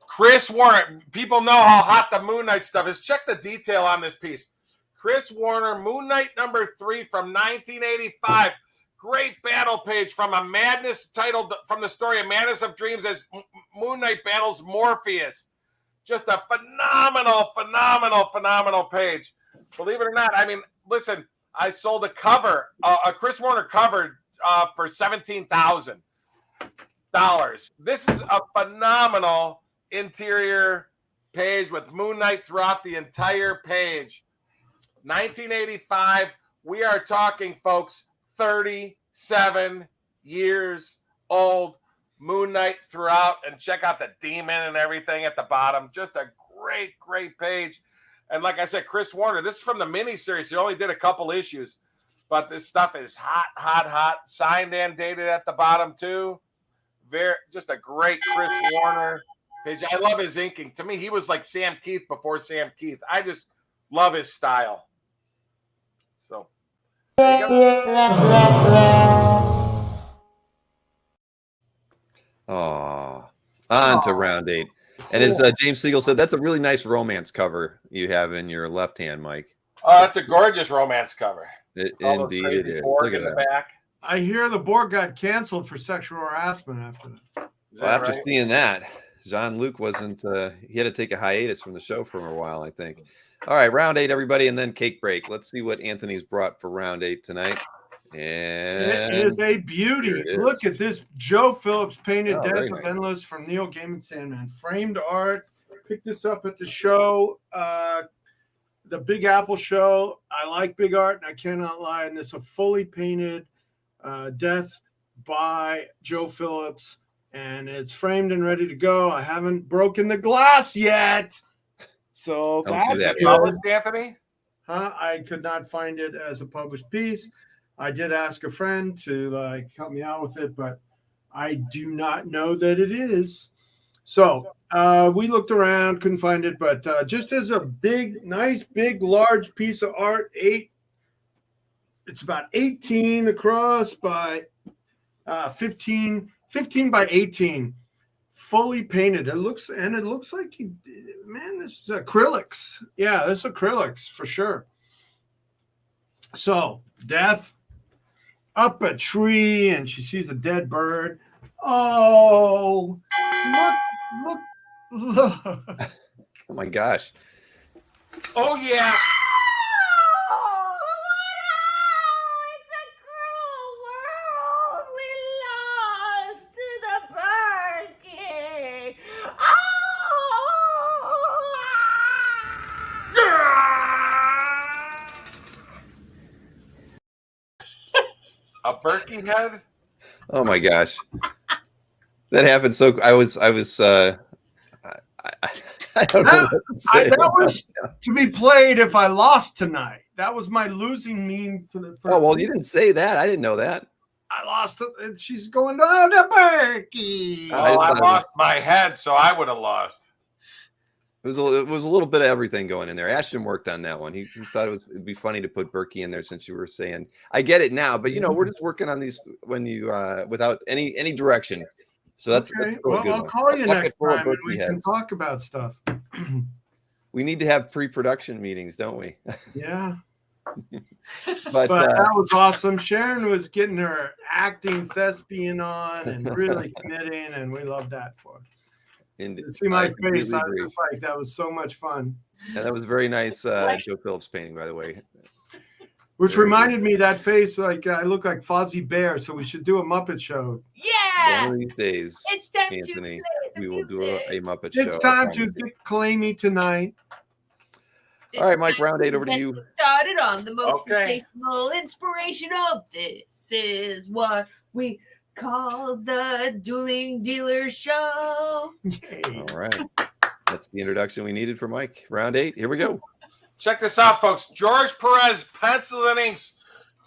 Chris Warner. People know how hot the Moon Knight stuff is. Check the detail on this piece. Chris Warner, Moon Knight number 3 from 1985. Great battle page from a madness titled from the story of Madness of Dreams as Moon Knight battles Morpheus. Just a phenomenal page. Believe it or not, I mean, listen, I sold a cover, a Chris Warner cover for $17,000. This is a phenomenal interior page with Moon Knight throughout the entire page. 1985, we are talking, folks, 37 years old. Moon Knight throughout, and check out the demon and everything at the bottom. Just a great page. And like I said, Chris Warner, this is from the miniseries. He only did a couple issues, but this stuff is hot. Signed and dated at the bottom too. Just a great Chris Warner page. I love his inking. To me, he was like Sam Keith before Sam Keith. I just love his style. So. Oh, on to round 8. And as James Siegel said, that's a really nice romance cover you have in your left hand, Mike. Oh, that's a gorgeous romance cover. Indeed it is. Look at that. Back. I hear the board got canceled for sexual harassment after that. Well, after seeing that, Jean-Luc wasn't, he had to take a hiatus from the show for a while, I think. All right, round 8, everybody, and then cake break. Let's see what Anthony's brought for round 8 tonight. And it is a beauty. Look at this. Joe Phillips painted Death of nice. Endless from Neil Gaiman Sandman. Framed art. Picked this up at the show, the Big Apple show. I like big art, and I cannot lie. And this is a fully painted Death by Joe Phillips, and it's framed and ready to go. I haven't broken the glass yet. So that's good. Published, Anthony? I could not find it as a published piece. I did ask a friend to help me out with it, but I do not know that it is. So we looked around, couldn't find it, but just as a nice, large piece of art, it's about 18 across by 15 by 18, fully painted. It looks like this is acrylics. Yeah, this is acrylics for sure. So Death up a tree, and she sees a dead bird. Oh, look. oh my gosh. Oh, yeah. It's a cruel world. We lost to the Berkey. A Berkey head? Oh my gosh. That happened. So I don't know what to say. That was to be played if I lost tonight. That was my losing meme for the. Oh, well, you didn't say that. I didn't know that. I lost it, and she's going, oh, the Berkey. Oh, I lost my head, so I would have lost. It was a little bit of everything going in there. Ashton worked on that one. He thought it'd be funny to put Berkey in there since you were saying. I get it now, but we're just working on these when you without any direction. So that's okay. Well, I'll call you next time and we can talk about stuff. We need to have pre-production meetings, don't we? Yeah. but that was awesome. Sharon was getting her acting thespian on and really committing, and we love that for her. See my I completely face. I was agree. just like, that was so much fun. And that was a very nice Joe Phillips painting, by the way. Which Very reminded me that face, like I look like Fozzie Bear, so we should do a Muppet show. Yeah. One of these days, It's time Anthony, to play the we will do a music. Muppet show. It's I time promise to you. get claimy tonight. All right, It's Mike, time round 8 over to get you. Started on the most Okay. sensational, inspirational. This is what we call the Dueling Dealer Show. Yay. All right. That's the introduction we needed for Mike. Round 8. Here we go. Check this out, folks. George Perez, Pencil and Inks,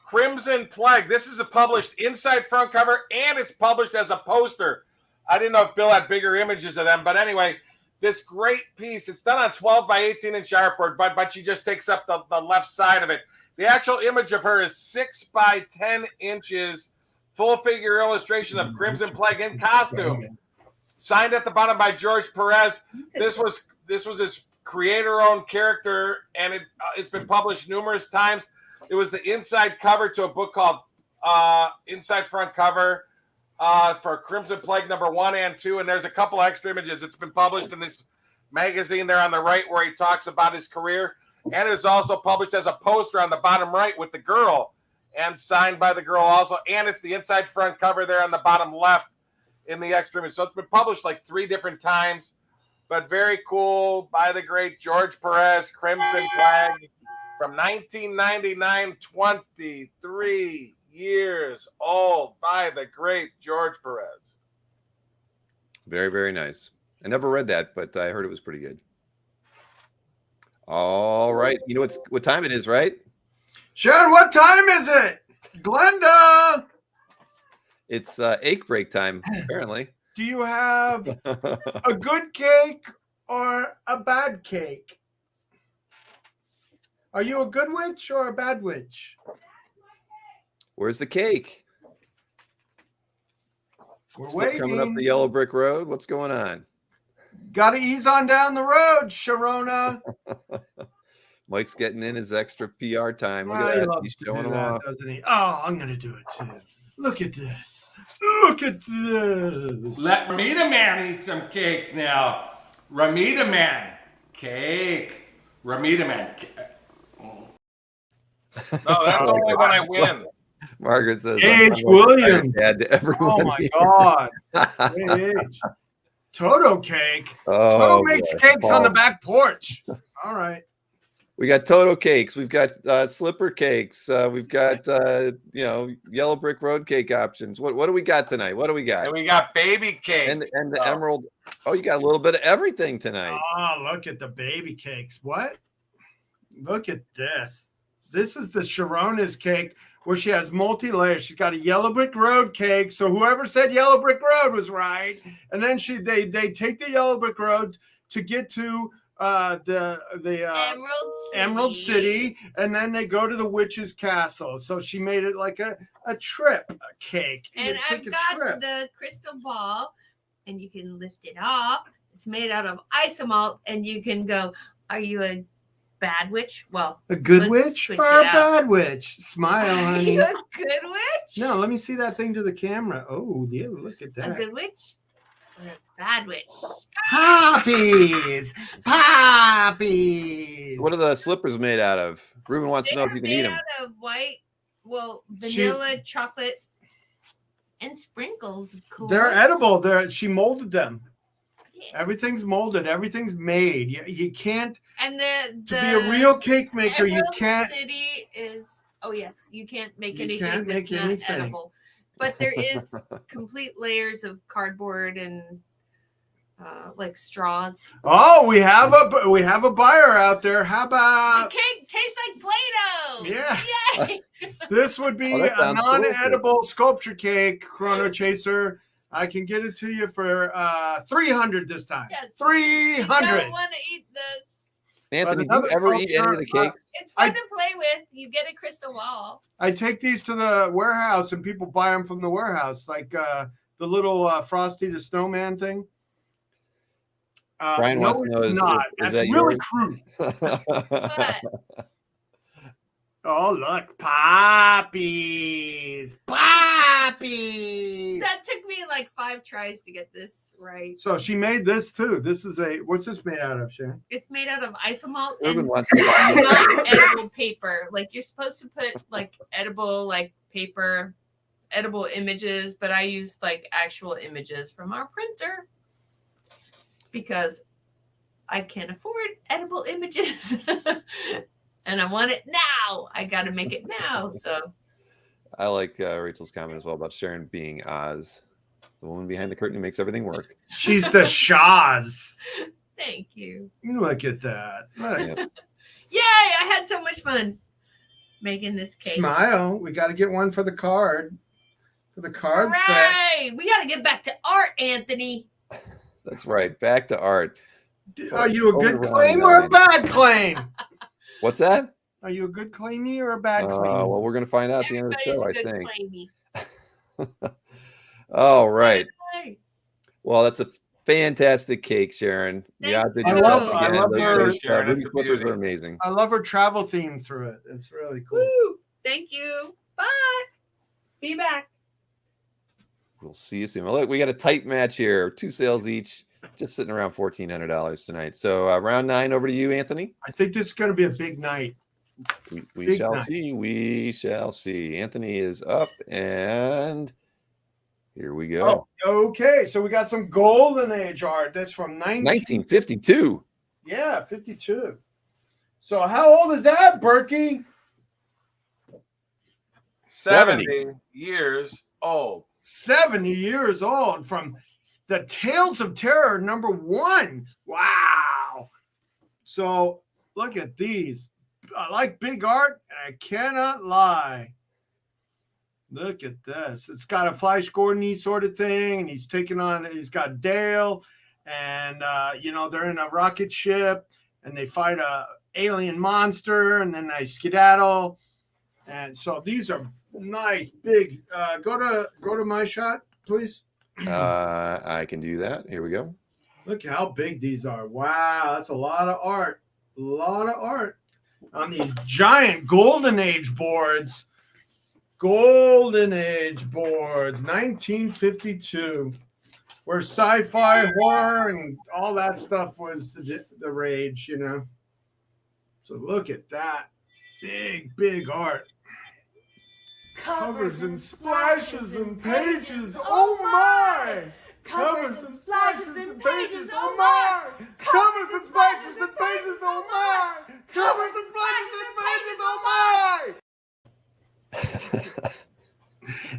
Crimson Plague. This is a published inside front cover, and it's published as a poster. I didn't know if Bill had bigger images of them, but anyway, this great piece. It's done on 12 by 18 inch artboard, but she just takes up the left side of it. The actual image of her is 6 by 10 inches, full figure illustration of Crimson Plague in costume. Signed at the bottom by George Perez. This was his creator-owned character, and it's been published numerous times. It was the inside cover to a book called Inside Front Cover for Crimson Plague number 1 and 2, and there's a couple extra images. It's been published in this magazine there on the right where he talks about his career, and it is also published as a poster on the bottom right with the girl, and signed by the girl also, and it's the inside front cover there on the bottom left in the extra image. So it's been published like 3 different times, but very cool by the great George Perez, Crimson Plague from 1999, 23 years old by the great George Perez. Very, very nice. I never read that, but I heard it was pretty good. All right. You know what time it is, right? Sharon, what time is it? Glenda, It's ache break time, apparently. do you have a good cake or a bad cake? Are you a good witch or a bad witch? Where's the cake? We're Still waiting. coming up the yellow brick road. What's going on? Got to ease on down the road, Sharona. Mike's getting in his extra PR time. Look Ah, at he that. loves He's to do showing them that, off. doesn't he? Oh, I'm going to do it too. Look at this. Look at this. Let Ramita Man eat some cake now. Ramita Man, cake. Ramita Man. No, that's only when I win. Margaret says, Age I'm like William. dad to everyone Oh, my here. God. Age. Toto cake. Oh, Toto makes boy. cakes on the Paul. back porch. All right. We got Toto cakes. We've got slipper cakes. We've got yellow brick road cake options. What do we got tonight? What do we got? And we got baby cake. And the emerald. Oh, you got a little bit of everything tonight. Oh, look at the baby cakes. What? Look at this. This is the Sharona's cake where she has multi-layers. She's got a yellow brick road cake. So whoever said yellow brick road was right. And then they take the yellow brick road to get to the Emerald City, and then they go to the witch's castle. So she made it like a trip, a cake. You And take I've a got trip. the crystal ball, and you can lift it off. It's made out of isomalt, and you can go, are you a bad witch? Well, A good let's witch switch or a it up. bad witch? Smile, Are honey. you a good witch? No, let me see that thing to the camera. Oh, yeah, look at A that. good witch or a bad witch? Poppies! Poppies! What are the slippers made out of? Ruben wants to know if you can eat They're them. made out of white, She- vanilla, chocolate, and sprinkles, of course. They're edible. She molded them. Yes. Everything's molded. Everything's made. You can't, And to be a real cake maker, you Emerald can't. City is. Oh yes, you can't make You anything can't that's make not anything. edible. But there is complete layers of cardboard and like straws. Oh, we have a buyer out there. How The about cake tastes like Play-Doh. Yeah. Yay! this? Would be Oh, that a sounds cool. non-edible sculpture cake, Chrono Chaser. I can get it to you for $300 this time. Yes. $300. You don't want to eat this. Anthony, do you another ever eat any of the sculpture, cakes? It's fun to play with. You get a crystal ball. I take these to the warehouse and people buy them from the warehouse, like the little Frosty the Snowman thing. Brian no, wants to know, it's is not. that That's yours? really crude. But Oh, look. Poppies. Poppies. that took me like 5 tries to get this right. So she made this too. This is what's this made out of, Sharon? It's made out of isomalt Urban and wants to not edible paper. Like you're supposed to put like edible like paper, edible images, but I use like actual images from our printer because I can't afford edible images. And I want it now. I got to make it now. So I like Rachel's comment as well about Sharon being Oz, the woman behind the curtain who makes everything work. She's the Shaz. thank you. Look at that. Look. Yep. Yay! I had so much fun making this cake. Smile. We got to get one for the card. For the card set. Hooray! We got to get back to art, Anthony. That's right. Back to art. Are you a good Overrun claim or a nine. bad claim? What's that? Are you a good claimie or a bad claim? Well, we're going to find out at the end of the show, I Everybody's a think. good claimie. All right. Hey, Well, that's a fantastic cake, Sharon. Thank Yeah, did you. yourself I again. love Those- her, those, Sharon. Ruby It's a flippers beauty. are amazing. I love her travel theme through it. It's really cool. woo! Thank you. Bye. Be back. We'll see you soon. Well, look, we got a tight match here. 2 sales each, just sitting around $1,400 tonight. So round 9 over to you, Anthony. I think this is going to be a big night. We Big shall night. see. We shall see. Anthony is up, and here we go. Oh, okay. So we got some golden age art. That's from 1952. Yeah, 52. So how old is that, Berkey? 70 years old. 70 years old from the Tales of Terror #1. Wow. So look at these. I like big art, and I cannot lie. Look at this. It's got a Flash Gordon-y sort of thing, and he's got Dale, and they're in a rocket ship, and they fight a alien monster, and then they skedaddle. And so these are nice, big. Go to my shot, please. I can do that. Here we go. Look how big these are. Wow, that's a lot of art. A lot of art on these giant Golden Age boards. Golden Age boards, 1952, where sci-fi, horror, and all that stuff was the rage, So look at that. Big, big art. Covers and splashes and pages. Oh my! Covers and splashes and pages. Oh my! Covers and splashes and pages. Oh my! Covers and splashes and pages. Oh my!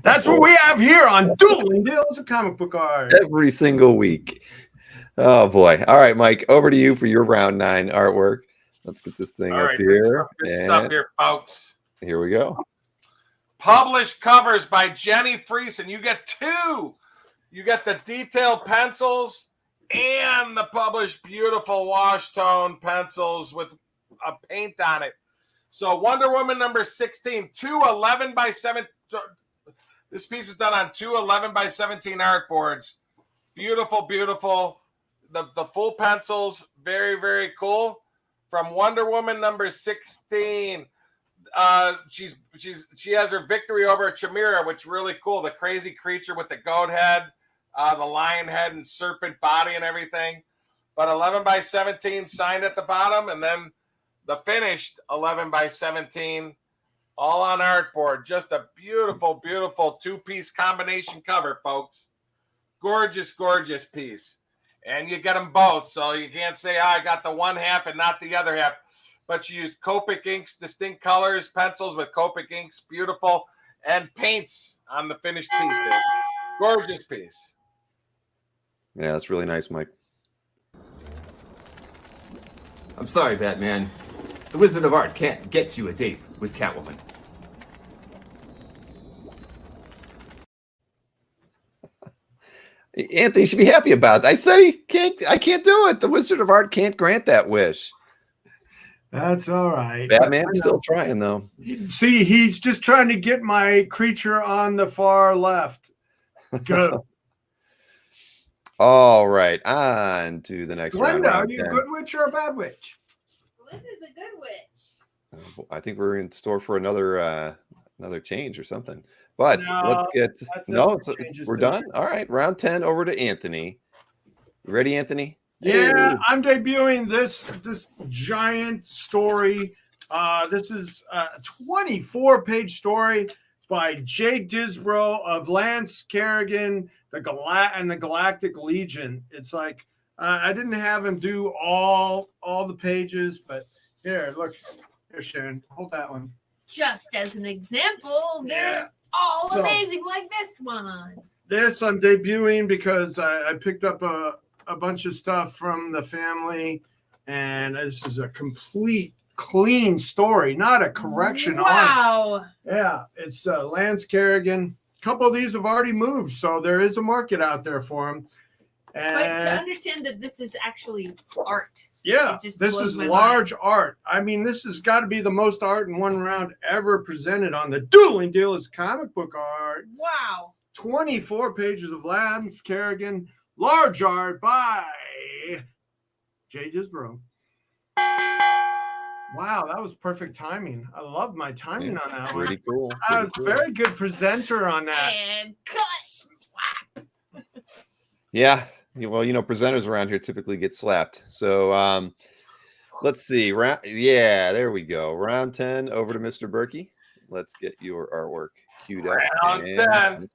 That's what we have here on Dueling Deals of Comic Book Art. Every single week. Oh boy. All right, Mike, over to you for your round 9 artwork. Let's get this thing All up right, here. good stuff here, folks. Here we go. Published covers by Jenny Friesen. You get 2. You get the detailed pencils and the published beautiful wash tone pencils with a paint on it. So Wonder Woman #16, 2 11x7. This piece is done on 2 11x17 artboards. Beautiful, beautiful. The full pencils, very, very cool. From Wonder Woman #16. She has her victory over Chimera, which is really cool. The crazy creature with the goat head, the lion head and serpent body and everything. But 11x17 signed at the bottom, and then the finished 11x17 all on artboard. Just a beautiful, beautiful 2-piece combination cover, folks. Gorgeous, gorgeous piece. And you get them both, so you can't say, I got the one half and not the other half. But you use Copic inks, distinct colors, pencils with Copic inks, beautiful, and paints on the finished piece there. Gorgeous piece. Yeah, that's really nice, Mike. I'm sorry, Batman. The Wizard of Art can't get you a date with Catwoman. Anthony should be happy about that. I said I can't do it. The Wizard of Art can't grant that wish. That's all right. Batman's still trying, though. See, he's just trying to get my creature on the far left. Go. All right, on to the next round. Glenda, are you a good witch or a bad witch? Glenda's a good witch. I think we're in store for another change or something. But No, let's get that's changes we're to done. All right, round 10 over to Anthony. You ready, Anthony? Yeah, Hey. I'm debuting this giant story. This is a 24-page story by Jay Disbrow of Lance Kerrigan, the Galactic Legion. It's like I didn't have him do all the pages, but here, look, here, Sharon, hold that one. Just as an example, they're all amazing like this one. This I'm debuting because I picked up a bunch of stuff from the family, and this is a complete clean story, not a correction. Wow. Yeah, it's Lance Kerrigan. A couple of these have already moved, so there is a market out there for them. And But to understand that this is actually art. yeah, just this blows is my large art. I mean, this has got to be the most art in one round ever presented on the Dueling Dealers comic book art. Wow. 24 pages of Lance Kerrigan, large art by Jay Disbrow. Wow, that was perfect timing. I love my timing on that one. Pretty cool. I was a very good presenter on that. And cut. Yeah. Well, presenters around here typically get slapped. So let's see. There we go. Round 10 over to Mr. Berkey. Let's get your artwork queued up. Round 10.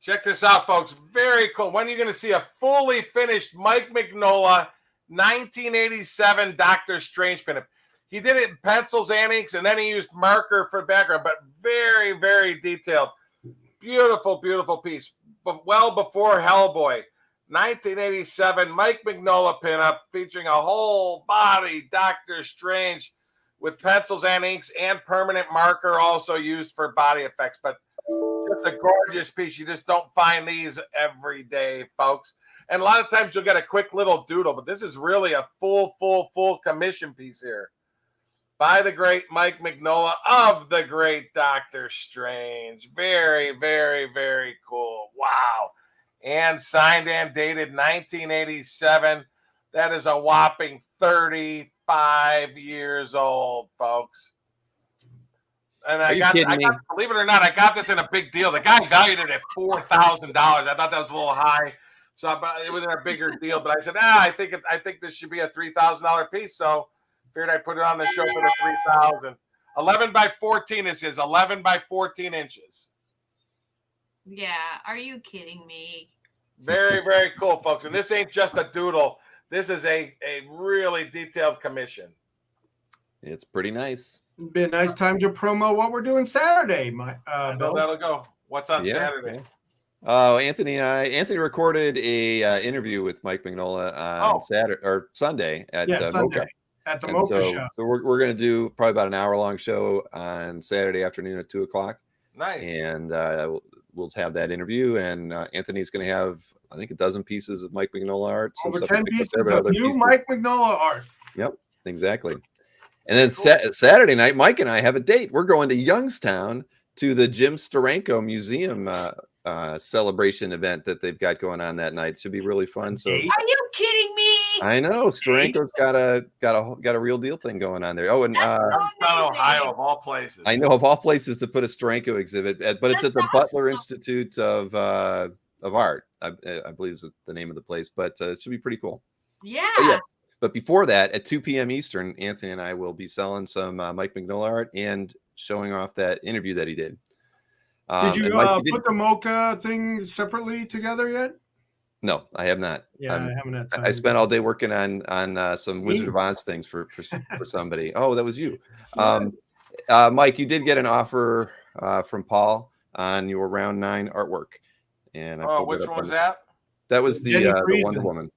Check this out, folks. Very cool. When are you going to see a fully finished Mike Mignola 1987 Doctor Strange pinup? He did it in pencils and inks, and then he used marker for background, but very, very detailed. Beautiful, beautiful piece. But well before Hellboy. 1987 Mike Mignola pinup featuring a whole body Doctor Strange with pencils and inks and permanent marker also used for body effects. But just a gorgeous piece. You just don't find these every day, folks. And a lot of times you'll get a quick little doodle, but this is really a full commission piece here by the great Mike Mignola of the great Doctor Strange. Very, very, very cool. Wow. And signed and dated 1987. That is a whopping 35 years old, folks. And I got, believe it or not, I got this in a big deal. The guy valued it at $4,000. I thought that was a little high, so it was in a bigger deal. But I said, I think this should be a $3,000 piece. So figured I'd put it on the show for the $3,000. 11 by 14 is his. 11 by 14 inches. Yeah, are you kidding me? Very, very cool, folks. And this ain't just a doodle. This is a really detailed commission. It's pretty nice. It'd be a nice time to promo what we're doing Saturday, Bill. That'll go. What's on Saturday? Yeah. Oh, Anthony recorded a interview with Mike Mignola on Saturday or Sunday at Mocha. At the Mocha show. So we're going to do probably about an hour-long show on Saturday afternoon at 2:00. Nice. And we'll have that interview, and Anthony's going to have, I think, a dozen pieces of Mike Mignola art. Over 10 pieces of new Mike Mignola art. Yep, exactly. And then Saturday night, Mike and I have a date. We're going to Youngstown to the Jim Steranko Museum celebration event that they've got going on that night. Should be really fun. So, are you kidding me? I know Steranko's got a real deal thing going on there. Oh, and Ohio of all places. I know of all places to put a Steranko exhibit, but it's at the Butler Institute of Art. I believe is the name of the place, but it should be pretty cool. Yeah. But before that, at 2 p.m. Eastern, Anthony and I will be selling some Mike Mignola art and showing off that interview that he did. Did you put the Mocha thing separately together yet? No, I have not. Yeah, I haven't had time. I spent all day working on some Wizard of Oz things for somebody. Oh, that was you. Mike, you did get an offer from Paul on your round 9 artwork. And which one was that? That was the Wonder Woman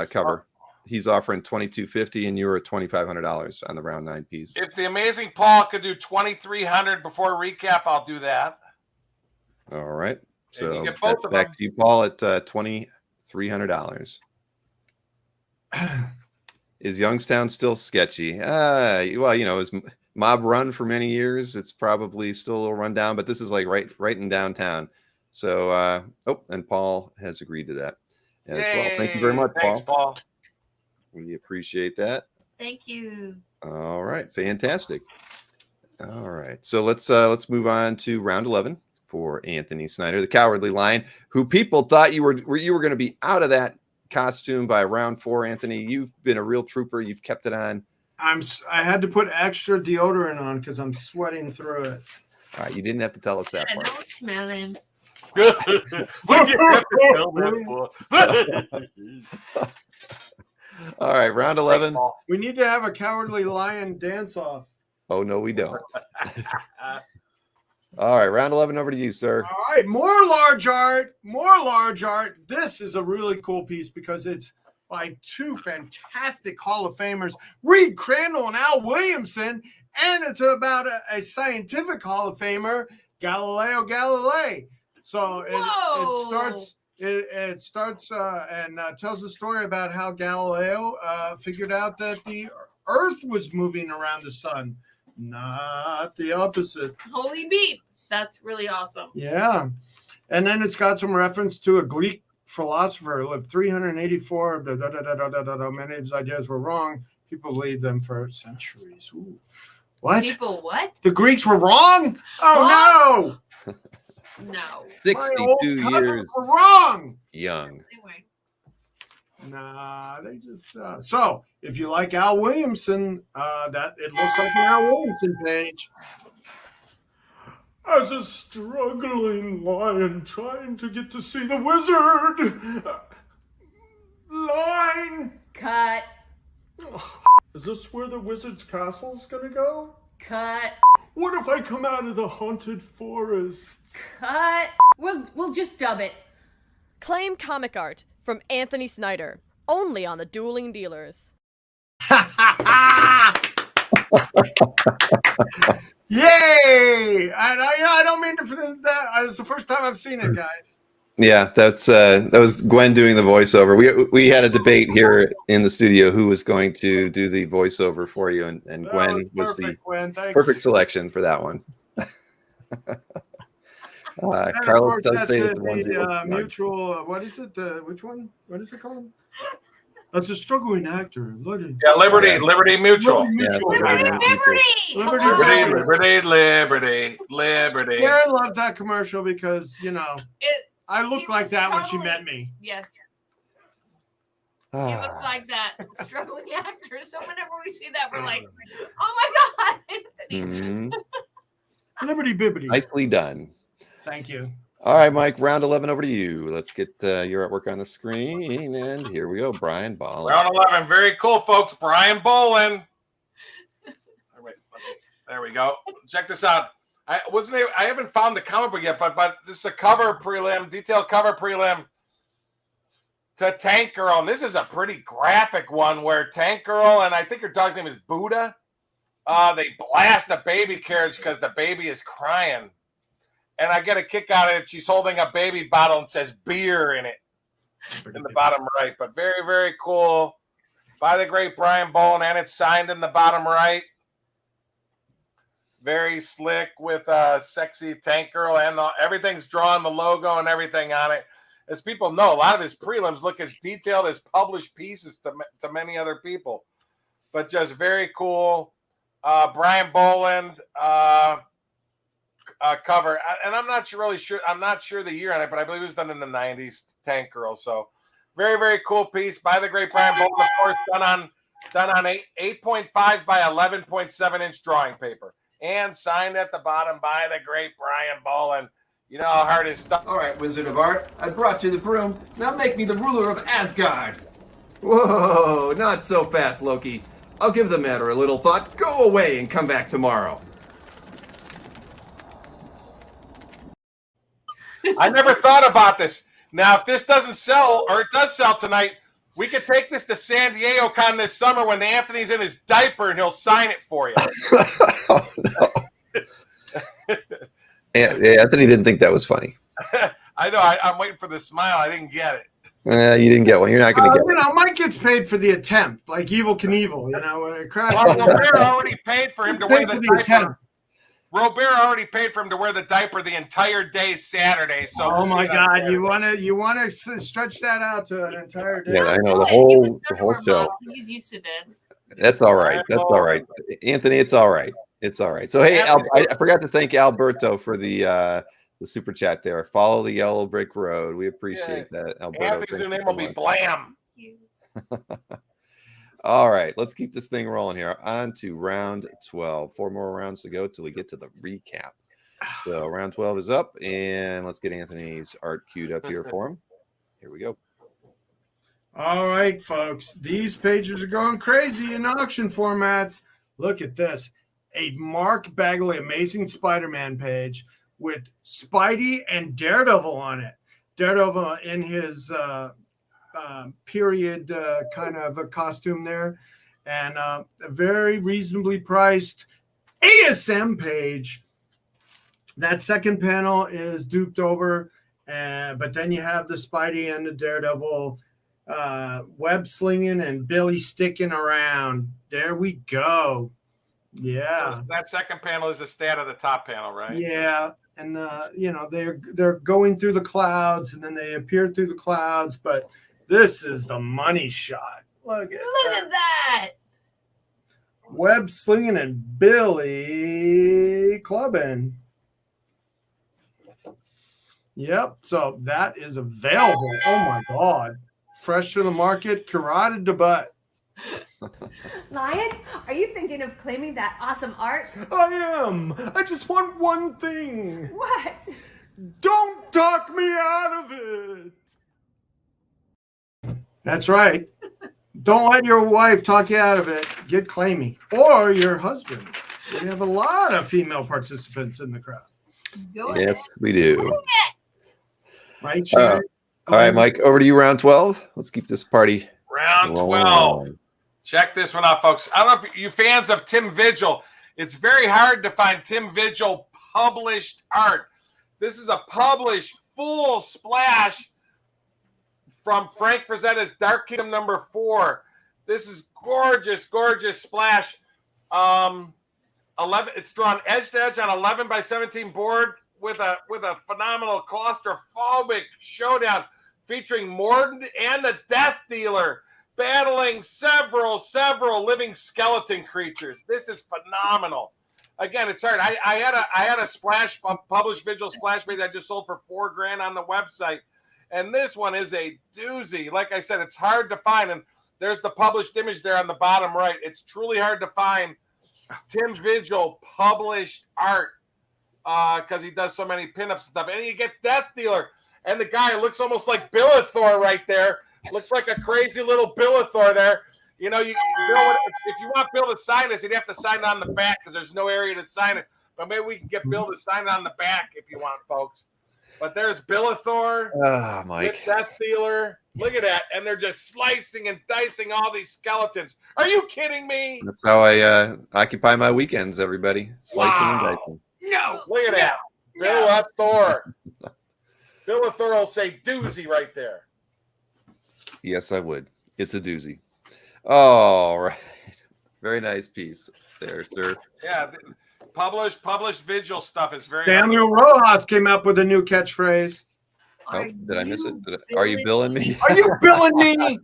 cover. He's offering $2,250, and you were at $2,500 on the round 9 piece. If the amazing Paul could do $2,300 before recap, I'll do that. All right. So you get both of back them. to you, Paul, at $2,300. Is Youngstown still sketchy? Well, it was mob run for many years. It's probably still a little run down, but this is like right in downtown. So, and Paul has agreed to that as well. Thank you very much, Paul. Thanks, Paul. We appreciate that. Thank you. All right, fantastic. All right, so let's move on to round 11 for Anthony Snyder, the Cowardly Lion, who people thought you were going to be out of that costume by round 4. Anthony, you've been a real trooper. You've kept it on. I had to put extra deodorant on because I'm sweating through it. All right, you didn't have to tell us that I part. don't smell him. What do you have to tell that for? All right, round 11. We need to have a Cowardly Lion dance off. Oh, no, we don't. All right, round 11 over to you, sir. All right, more large art. This is a really cool piece because it's by 2 fantastic Hall of Famers, Reed Crandall and Al Williamson, and it's about a scientific Hall of Famer, Galileo Galilei. So it starts and tells the story about how Galileo figured out that the Earth was moving around the sun, not the opposite. Holy beep. That's really awesome. Yeah. And then it's got some reference to a Greek philosopher who lived 384. Many of his ideas were wrong. People believed them for centuries. Ooh. What? People what? The Greeks were wrong? Oh, no. No. 62 My old years were wrong. young. Anyway. Nah, they just so if you like Al Williamson, that it looks like an Al Williamson page. As a struggling lion trying to get to see the wizard. Line. Cut. Is this where the wizard's castle's gonna go? Cut. What if I come out of the haunted forest? Cut. We'll just dub it. Claim comic art from Anthony Snyder, only on the Dueling Dealers. Yay! I don't mean to that. It's the first time I've seen it, guys. Yeah, that was Gwen doing the voiceover. We had a debate here in the studio who was going to do the voiceover for you, and Gwen was the perfect selection for that one. Carlos does say that the ones mutual. What is it? Which one? What is it called? That's a struggling actor. Liberty Mutual. Liberty. Karen loves that commercial because I look like that when she met me. Yes. You look like that struggling actor. So whenever we see that, we're like, oh my God, Anthony. Liberty Bibbity. Nicely done. Thank you. All right, Mike, round 11 over to you. Let's get your artwork on the screen. And here we go, Brian Bolin. Round 11. Very cool, folks. Brian Bolin. There we go. Check this out. I haven't found the comic book yet, but this is a cover prelim, detailed cover prelim to Tank Girl. And this is a pretty graphic one where Tank Girl, and I think her dog's name is Buddha, they blast a baby carriage because the baby is crying. And I get a kick out of it. She's holding a baby bottle and says beer in it in the bottom right. But very, very cool. By the great Brian Bolin, and it's signed in the bottom right. Very slick with a sexy Tank Girl, and everything's drawn, the logo and everything on it. As people know, a lot of his prelims look as detailed as published pieces to many other people. But just very cool. Brian Bolin, cover, and I'm not really sure. I'm not sure the year on it, but I believe it was done in the '90s. Tank Girl, so very, very cool piece by the great Brian Bolin. Of course, done on 8.5 by 11.7 inch drawing paper, and signed at the bottom by the great Brian Bolin. You know how hard his stuff. All right, Wizard of Art, I brought you the broom. Now make me the ruler of Asgard. Whoa, not so fast, Loki. I'll give the matter a little thought. Go away and come back tomorrow. I never thought about this. Now, if this doesn't sell, or it does sell tonight, we could take this to San Diego Con this summer when Anthony's in his diaper and he'll sign it for you. Oh, no. Anthony didn't think that was funny. I know. I'm waiting for the smile. I didn't get it. You didn't get one. You're not going to get one. Mike gets paid for the attempt, like Evel Knievel. When it crashes. Well, Robert already paid for him to wear the diaper. Robert already paid for him to wear the diaper the entire day Saturday. So oh my God, you want to stretch that out to an entire day? Yeah, I know the whole show. He's used to this. That's all right. That's all right, Anthony. It's all right. It's all right. So hey, I forgot to thank Alberto for the the super chat there. Follow the yellow brick road. We appreciate that, Alberto. Anthony's Thank new you name so will be much. Blam. All right, let's keep this thing rolling here. On to round 12. 4 more rounds to go till we get to the recap. So round 12 is up, and let's get Anthony's art queued up here for him. Here we go. All right, folks. These pages are going crazy in auction formats. Look at this. A Mark Bagley Amazing Spider-Man page with Spidey and Daredevil on it. Daredevil in his period kind of a costume there. And a very reasonably priced ASM page. That second panel is duped over, but then you have the Spidey and the Daredevil web slinging and Billy sticking around. There we go. Yeah. So that second panel is the stat of the top panel, right? Yeah. And they're going through the clouds and then they appear through the clouds, but this is the money shot. Look at that. Web slinging and Billy clubbing. Yep. So that is available. Oh my God. Fresh to the market, carotid to butt. Lion, are you thinking of claiming that awesome art? I am. I just want one thing. What? Don't talk me out of it. That's right. Don't let your wife talk you out of it. Get claimy. Or your husband. We have a lot of female participants in the crowd. Yes, we do. Right, Sharon? All right, Mike, over to you, round 12. Let's keep this party Round rolling 12. on. Check this one out, folks. I don't know if you fans of Tim Vigil. It's very hard to find Tim Vigil published art. This is a published full splash from Frank Frazetta's Dark Kingdom #4. This is gorgeous, gorgeous splash. 11. It's drawn edge to edge on 11 by 17 board with a phenomenal claustrophobic showdown featuring Morden and the Death Dealer battling several living skeleton creatures. This is phenomenal. Again, it's hard. I had a splash published Vigil splash page I just sold for $4,000 on the website, and this one is a doozy. Like I said, it's hard to find, and there's the published image there on the bottom right. It's truly hard to find Tim Vigil published art because he does so many pinups and stuff. And you get Death Dealer, and the guy looks almost like Billithor right there. Looks like a crazy little Billithor there. You know, if you want Bill to sign this, you'd have to sign it on the back because there's no area to sign it. But maybe we can get Bill to sign it on the back if you want, folks. But there's Billithor, Mike. Death Dealer. Look at that. And they're just slicing and dicing all these skeletons. Are you kidding me? That's how I occupy my weekends, everybody. Slicing and dicing. No. Look at that. Billithor. Billithor will say doozy right there. Yes, I would. It's a doozy. All right. Very nice piece there, sir. Yeah. Published Vigil stuff is very Samuel Rojas came up with a new catchphrase. Oh, did I miss it? Are you billing me? Are you billing me?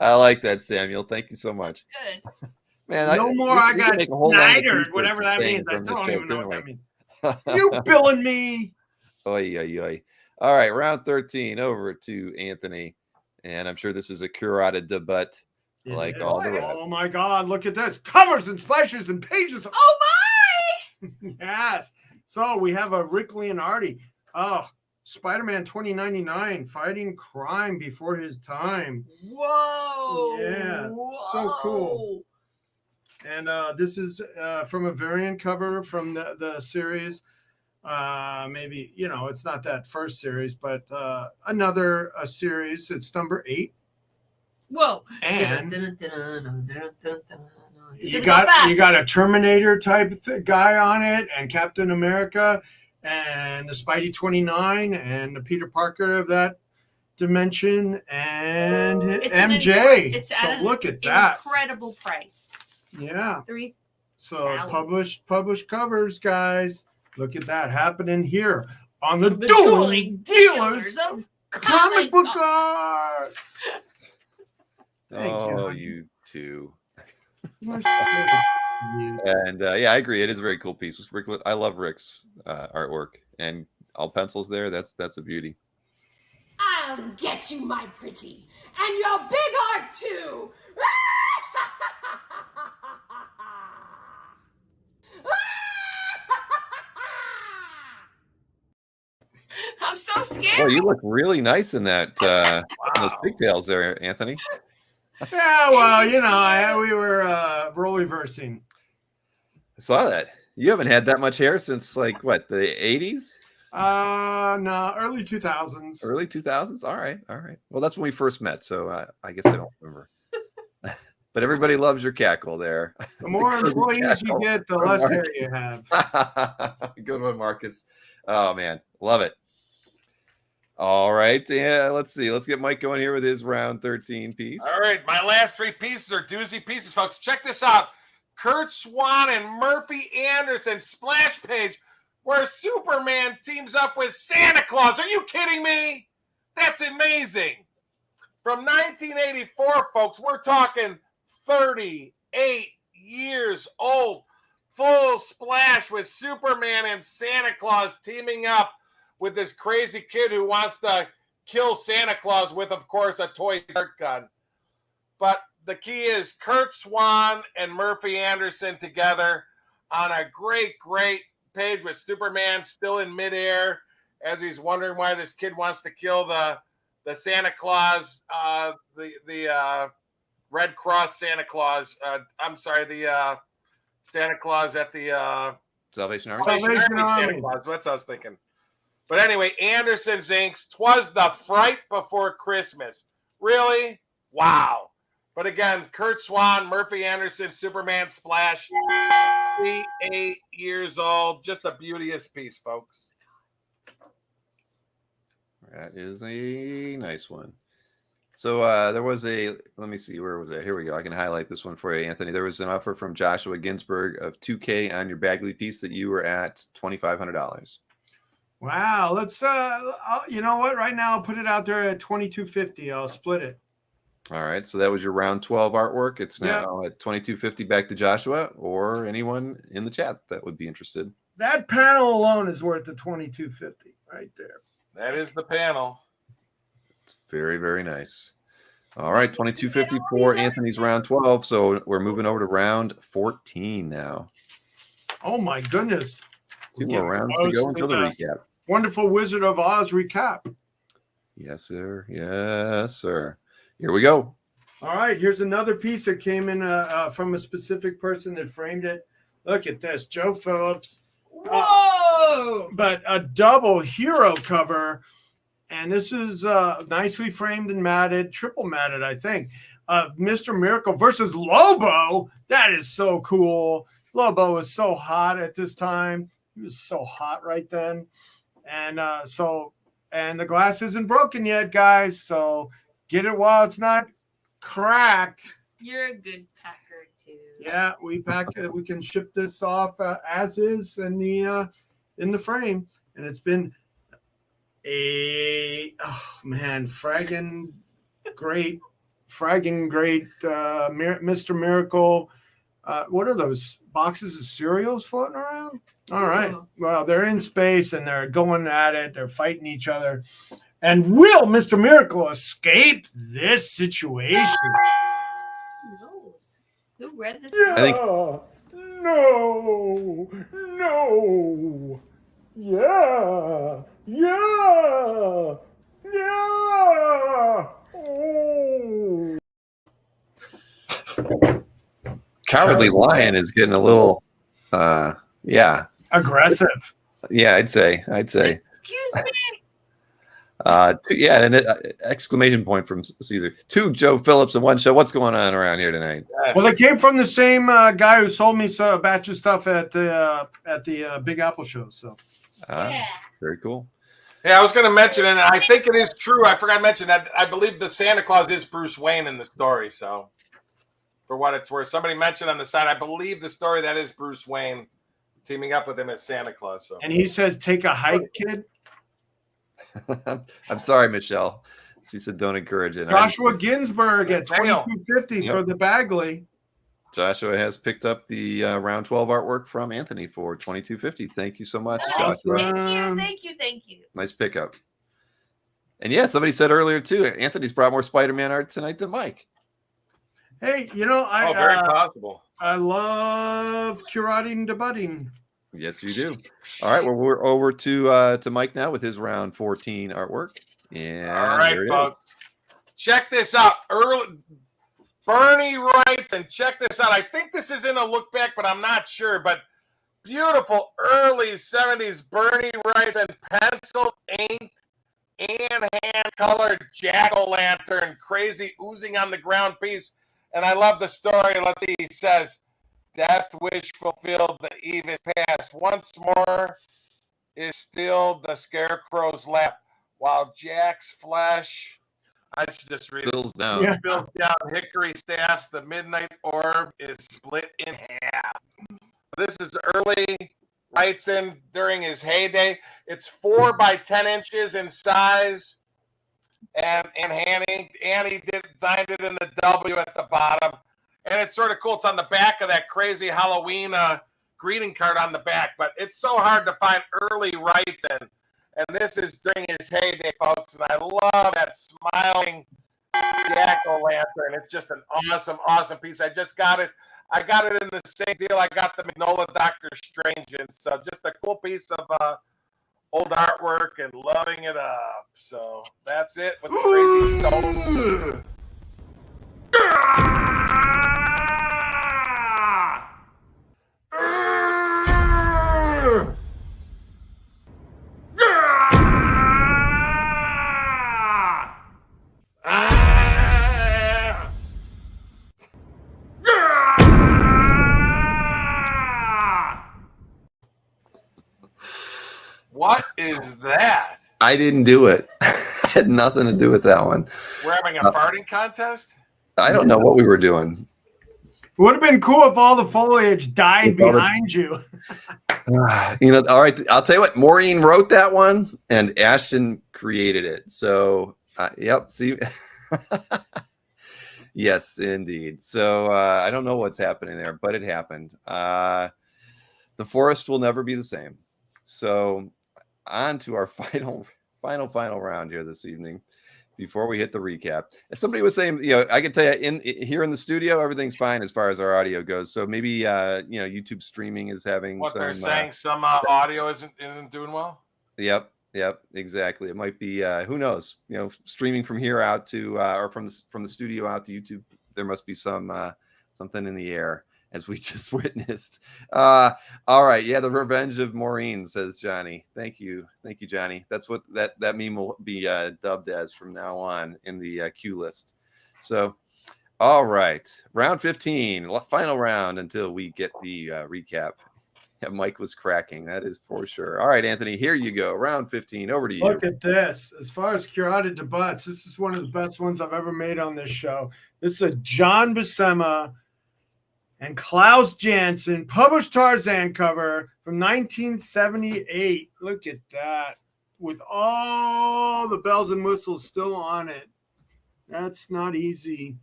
I like that, Samuel. Thank you so much. Good. Man, No more. I got Snyder, whatever that means. I still don't even know what that means. You billing me? Oy, oy, oy. All right, round 13 over to Anthony. And I'm sure this is a carotid debut like all the rest. Oh my God, look at this. Covers and splashes and pages. Oh my! Yes. So we have a Rick Leonardi. Oh, Spider-Man 2099 fighting crime before his time. Whoa. Yeah. So cool. And this is from a variant cover from the series. Maybe, it's not that first series, but another series. It's number 8. Whoa. And you got a Terminator type guy on it, and Captain America, and the Spidey 29, and the Peter Parker of that dimension, and MJ. Look at that. Incredible price. Yeah. 3. So published covers, guys. Look at that happening here on the Dueling Dealers of Comic Book Art. Oh, you two. You're silly. And yeah, I agree. It is a very cool piece. I love Rick's artwork, and all pencils there. That's a beauty. I'll get you, my pretty, and your big heart too. I'm so scared. Well, you look really nice in that in those pigtails there, Anthony. Yeah, well, we were role reversing. I saw that. You haven't had that much hair since like what, the 80s? No, early 2000s. Early 2000s. All right. Well, that's when we first met, so I guess I don't remember. But everybody loves your cackle there. The more employees you get, the less hair you have. Good one, Marcus. Oh man, love it. All right, yeah. Let's see. Let's get Mike going here with his round 13 piece. All right, my last three pieces are doozy pieces, folks. Check this out. Kurt Swan and Murphy Anderson splash page where Superman teams up with Santa Claus. Are you kidding me? That's amazing. From 1984, folks, we're talking 38 years old. Full splash with Superman and Santa Claus teaming up with this crazy kid who wants to kill Santa Claus with, of course, a toy dart gun. But the key is Kurt Swan and Murphy Anderson together on a great page with Superman still in midair as he's wondering why this kid wants to kill the Santa Claus, the Red Cross Santa Claus. I'm sorry, the Santa Claus at the Salvation Army. Salvation Army. Santa Claus. That's what I was thinking. But anyway, Anderson's inks. 'Twas the fright before Christmas. Really? Wow. But again, Kurt Swan, Murphy Anderson, Superman splash. 38 years old. Just a beauteous piece, folks. That is a nice one. So there was let me see, where was that? Here we go. I can highlight this one for you, Anthony. There was an offer from Joshua Ginsburg of $2K on your Bagley piece that you were at $2,500. Wow, let's you know what? Right now, I'll put it out there at $2,250. I'll split it. All right, so that was your round 12 artwork. It's now at $2,250 back to Joshua or anyone in the chat that would be interested. That panel alone is worth the $2,250 right there. That is the panel. It's very, very nice. All right, $2,250 for Anthony's round 12. So we're moving over to round 14 now. Oh my goodness. 2 more rounds to go until the recap. Wonderful Wizard of Oz recap. Yes, sir. Yes, sir. Here we go. All right, here's another piece that came in from a specific person that framed it. Look at this, Joe Phillips. Whoa! But a double hero cover, and this is nicely framed and matted, triple matted, I think, of Mr. Miracle versus Lobo. That is so cool. Lobo was so hot at this time. He was so hot right then. And and the glass isn't broken yet, guys. So get it while it's not cracked. You're a good packer too. Yeah, we can ship this off as is in the frame, and it's been fragging great, Mr. Miracle. What are those boxes of cereals floating around? All right. Well, they're in space and they're going at it. They're fighting each other. And will Mr. Miracle escape this situation? Who knows? Who read this? Yeah. I think No. Yeah. Oh. Cowardly Lion is getting a little Aggressive. Yeah, I'd say. Excuse me. And exclamation point from Caesar. 2 Joe Phillips and 1 show. What's going on around here tonight? Well, they came from the same guy who sold me a batch of stuff at the Big Apple show. So, Very cool. Yeah, I was going to mention, and I think it is true. I forgot to mention that I believe the Santa Claus is Bruce Wayne in the story. So, for what it's worth, somebody mentioned on the side, I believe the story that is Bruce Wayne teaming up with him as Santa Claus. So, and he says, "Take a hike, kid." I'm sorry, Michelle. She said, "Don't encourage it." Joshua Ginsburg at $2,250 for the Bagley. Joshua has picked up the round 12 artwork from Anthony for $22.50. Thank you so much, Joshua. Thank you. Nice pickup. And yeah, somebody said earlier too, Anthony's brought more Spider-Man art tonight than Mike. Hey, you know, very possible. I love curating debuting. Yes, you do. All right, well, we're over to Mike now with his round 14 artwork. And all right, folks, check this out. Bernie writes, and check this out. I think this is in a look back, but I'm not sure. But beautiful early 70s Bernie writes and pencil inked and hand colored jack-o'-lantern, crazy oozing on the ground piece. And I love the story. Let's see. He says, "Death wish fulfilled, the eve is past. Once more is still the scarecrow's lap, while Jack's flesh." I should just read Spills it. down. Spills down hickory staffs. The midnight orb is split in half. This is early. Writes in during his heyday. It's 4 by 10 inches in size. And Annie designed it in the W at the bottom. And it's sort of cool. It's on the back of that crazy Halloween greeting card on the back. But it's so hard to find early writes in. And this is during his heyday, folks. And I love that smiling jack-o'-lantern. It's just an awesome, awesome piece. I just got it. I got it in the same deal I got the Magnolia Doctor Strange in. So just a cool piece of old artwork and loving it up. So that's it with the crazy stone. What is that? I didn't do it. I had nothing to do with that one. We're having a farting contest? I don't know what we were doing. It would have been cool if all the foliage died behind you. You know, all right. I'll tell you what. Maureen wrote that one, and Ashton created it. So, yep. See, yes, indeed. So I don't know what's happening there, but it happened. The forest will never be the same. So, on to our final round here this evening. Before we hit the recap, as somebody was saying, you know, I can tell you here in the studio, everything's fine as far as our audio goes. So maybe you know, YouTube streaming is having what some, they're saying. Some audio isn't doing well. Yep, exactly. It might be who knows? You know, streaming from here out to or from the studio out to YouTube. There must be some something in the air, as we just witnessed. All right, yeah, the revenge of Maureen, says Johnny. Thank you, Johnny. That's what that meme will be dubbed as from now on in the Q list. So, all right, round 15, final round until we get the recap. Yeah, Mike was cracking, that is for sure. All right, Anthony, here you go. Round 15, over to you. Look at this. As far as curated debuts, this is one of the best ones I've ever made on this show. This is a John Becema and Klaus Janssen published Tarzan cover from 1978. Look at that. With all the bells and whistles still on it. That's not easy.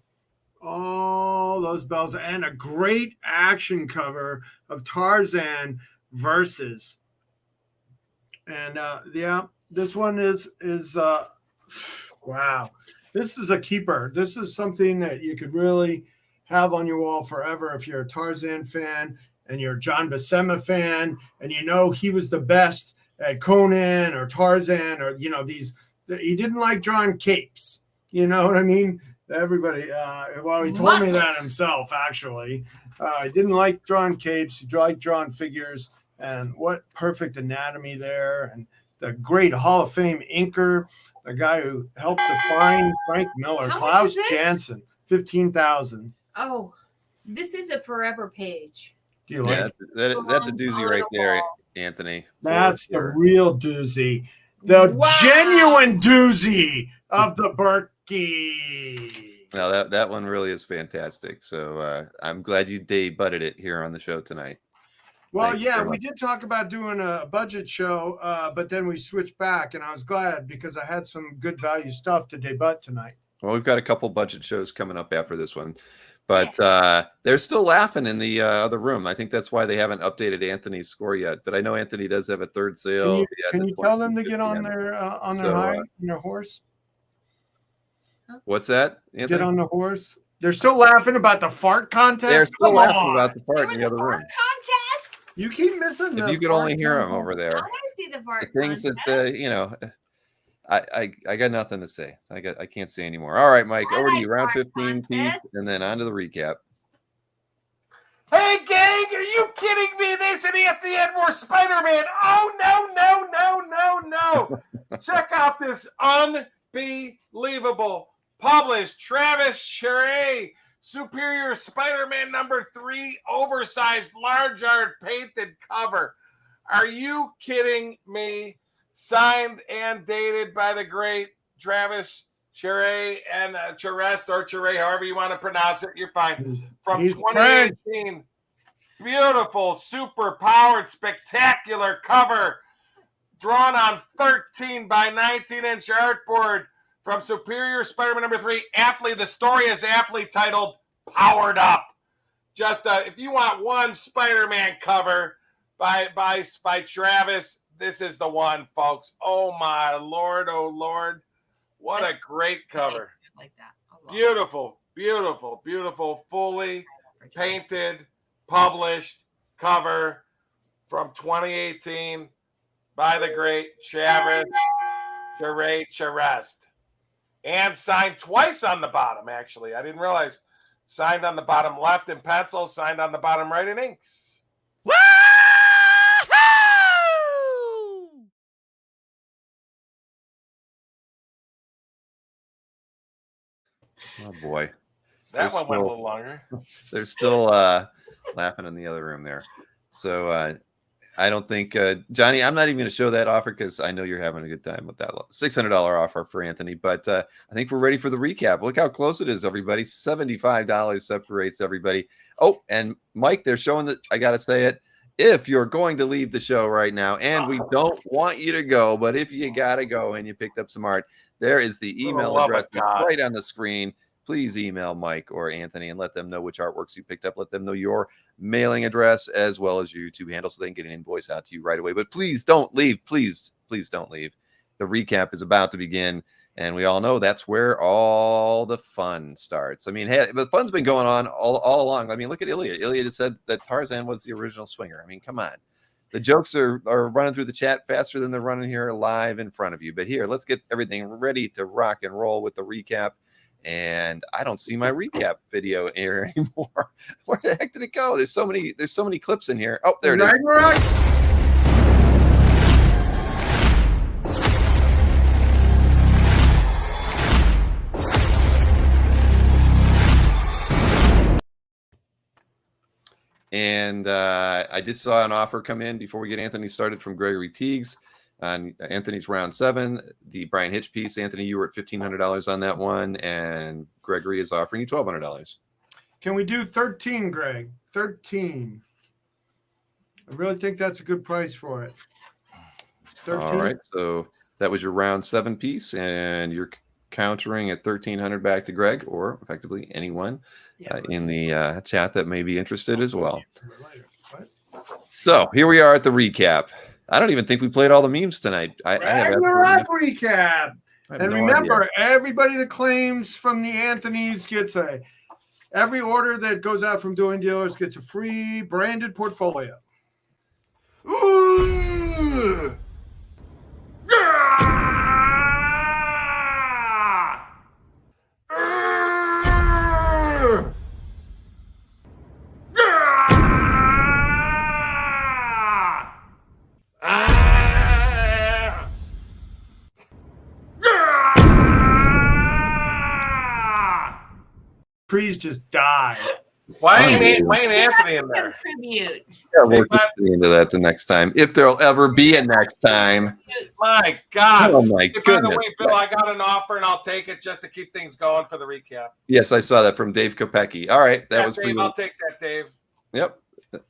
All those bells and a great action cover of Tarzan versus. And yeah, this one is wow. This is a keeper. This is something that you could really have on your wall forever if you're a Tarzan fan and you're a John Becema fan and you know he was the best at Conan or Tarzan or, you know, these. He didn't like drawing capes. You know what I mean? Everybody, well, he told me that himself, actually. He didn't like drawing capes. He liked drawing figures. And what perfect anatomy there. And the great Hall of Fame inker, the guy who helped define Frank Miller, Klaus Janssen, 15,000. Oh, this is a forever page. Yeah, that's a doozy right there, Anthony. That's the real doozy. The genuine doozy of the Berkey. Now that one really is fantastic. So I'm glad you debuted it here on the show tonight. Well, yeah, we did talk about doing a budget show, but then we switched back, and I was glad because I had some good value stuff to debut tonight. Well, we've got a couple budget shows coming up after this one. But they're still laughing in the other room. I think that's why they haven't updated Anthony's score yet. But I know Anthony does have a third sale. Can you tell them to get on their horse? What's that, Anthony? Get on the horse. They're still laughing about the fart contest. They're still laughing about the fart in the other room. Contest. You keep missing. If you could only hear them over there. I want to see the fart The things contest. that I got nothing to say. I can't say anymore. All right, Mike, over to you. Round 15 piece, and then on to the recap. Hey, gang, are you kidding me? They said he had to add more Spider-Man. Oh, no. Check out this unbelievable published Travis Charest Superior Spider-Man #3 oversized large art painted cover. Are you kidding me? Signed and dated by the great Travis Charest and Charest or Charest, however you want to pronounce it. You're fine. From 2018. Beautiful, super powered, spectacular cover. Drawn on 13 by 19-inch artboard from Superior Spider-Man #3. Aptly, the story is aptly titled Powered Up. Just if you want one Spider-Man cover by Travis, this is the one, folks. Oh my Lord, oh Lord. What a great cover. Like that. Beautiful, fully painted, published cover from 2018 by the great Charest. And signed twice on the bottom, actually. I didn't realize. Signed on the bottom left in pencil, signed on the bottom right in inks. Oh boy, That one went a little longer. They're still laughing in the other room there. So I don't think Johnny, I'm not even going to show that offer because I know you're having a good time with that $600 offer for Anthony. But I think we're ready for the recap. Look how close it is, everybody. $75 separates everybody. Oh, and Mike, they're showing that, I got to say it, if you're going to leave the show right now, and we don't want you to go, but if you got to go and you picked up some art, there is the email address right on the screen. Please email Mike or Anthony and let them know which artworks you picked up. Let them know your mailing address as well as your YouTube handle so they can get an invoice out to you right away. But please don't leave. Please don't leave. The recap is about to begin, and we all know that's where all the fun starts. I mean, hey, the fun's been going on all along. I mean, look at Ilya. Ilya just said that Tarzan was the original swinger. I mean, come on. The jokes are running through the chat faster than they're running here live in front of you. But here, let's get everything ready to rock and roll with the recap. And I don't see my recap video here anymore. Where the heck did it go? There's so many clips in here. Oh, there it is. And I just saw an offer come in before we get Anthony started from Gregory Teagues on Anthony's round 7. The Brian Hitch piece, Anthony, you were at $1,500 on that one, and Gregory is offering you $1,200. Can we do 13, Greg? 13. I really think that's a good price for it. 13. All right, so that was your round 7 piece, and you're countering at $1,300 back to Greg, or effectively anyone in the chat that may be interested as well. So here we are at the recap. I don't even think we played all the memes tonight. I have recap. And no remember, idea. everybody that claims from the Anthonys gets every order that goes out from Dueling Dealers gets a free branded portfolio. Ooh. Trees just die. Why ain't Anthony in there? Tribute. Yeah, we'll get into that the next time, if there'll ever be a next time. My God. Oh my Hey, by the goodness. way, Bill, I got an offer and I'll take it just to keep things going for the recap. Yes, I saw that from Dave Kopecki. All right, that Yeah, was for Dave, you. I'll take that, Dave. Yep,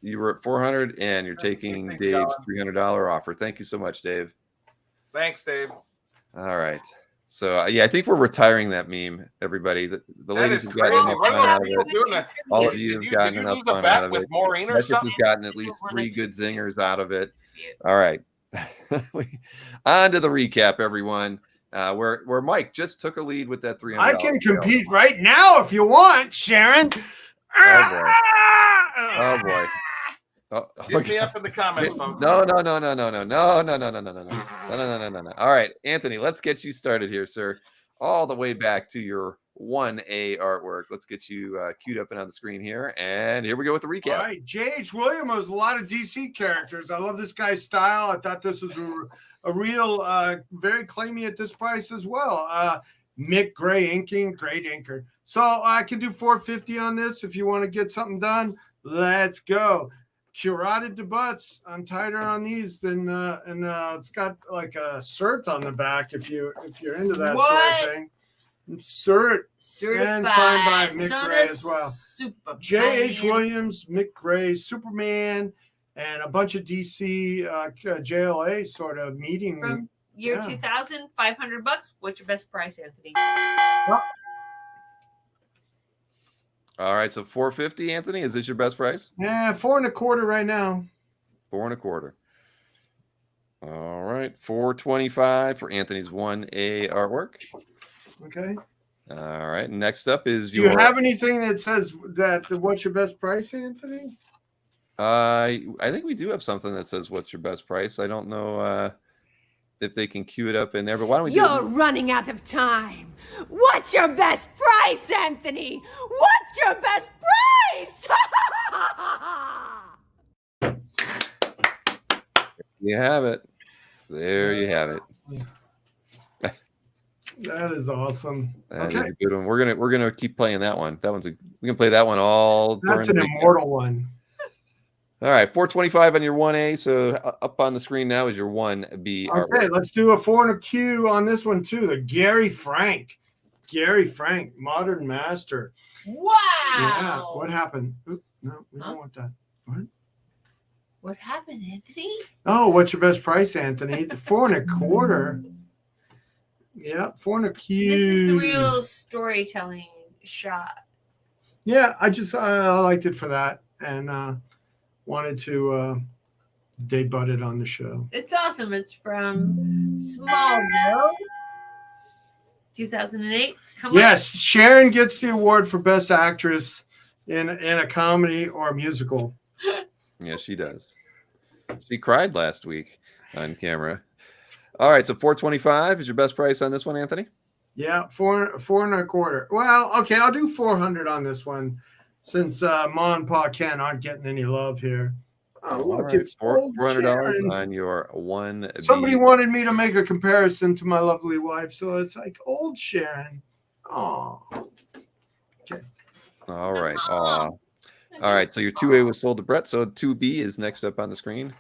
you were at 400, and you're taking Dave's $300 offer. Thank you so much, Dave. Thanks, Dave. All right, So yeah, I think we're retiring that meme. Everybody, the That ladies is have crazy. gotten enough What fun are out those of people it. doing? That? All of Did you have you gotten enough lose a fun bet out of with it. Maureen or That just something? has gotten at least 3 good zingers out of it. All right, on to the recap, everyone. Where Mike just took a lead with that $300. I can compete right now if you want, Sharon. Oh boy. Oh boy. Oh, Hit me up in the comments, folks. No. All right, Anthony, let's get you started here, sir. All the way back to your 1A artwork. Let's get you queued up and on the screen here. And here we go with the recap. All right, J.H. Williams has a lot of DC characters. I love this guy's style. I thought this was a real, very claimy at this price as well. Mick Gray inking, great inker. So I can do $450 on this if you want to get something done. Let's go. Curated debuts. I'm tighter on these than it's got like a cert on the back if you're into that sort of thing. Cert and signed by Mick Gray as well. J.H. Williams, Mick Gray, Superman, and a bunch of DC JLA sort of meeting. From year 2000, $500. What's your best price, Anthony? All right, so $450, Anthony. Is this your best price? Yeah, 4 1/4 right now. 4 1/4. All right, $425 for Anthony's 1A artwork. Okay. All right. Next up is Do you have anything that says that what's your best price, Anthony? I think we do have something that says what's your best price. I don't know if they can cue it up in there, but why don't we You're running out of time. What's your best price, Anthony? What's your best price? You have it. There you have it. That is awesome. That is a good one. We're gonna keep playing that one. We can play that one all. That's an immortal one. All right, $425 on your 1A. So up on the screen now is your 1B. Okay, let's do a 4 1/4 on this one too. The Gary Frank, Modern Master. Wow. Yeah. What happened? Oop, no, we don't want that. What happened, Anthony? Oh, what's your best price, Anthony? 4 1/4. Yeah, 4 1/4. This is the real storytelling shot. Yeah, I liked it for that and wanted to debut it on the show. It's awesome. It's from Smallville, 2008. Yes, Sharon gets the award for Best Actress in a comedy or a musical. Yeah, she does. She cried last week on camera. All right, so $425 is your best price on this one, Anthony? Yeah, 4 1/4. Well, okay, I'll do 400 on this one since Ma and Pa Ken aren't getting any love here. Oh, look, right, it's $400 on your 1B. Somebody wanted me to make a comparison to my lovely wife, so it's like old Sharon. Oh, okay. All right. All right, so your 2A was sold to Brett, so 2B is next up on the screen.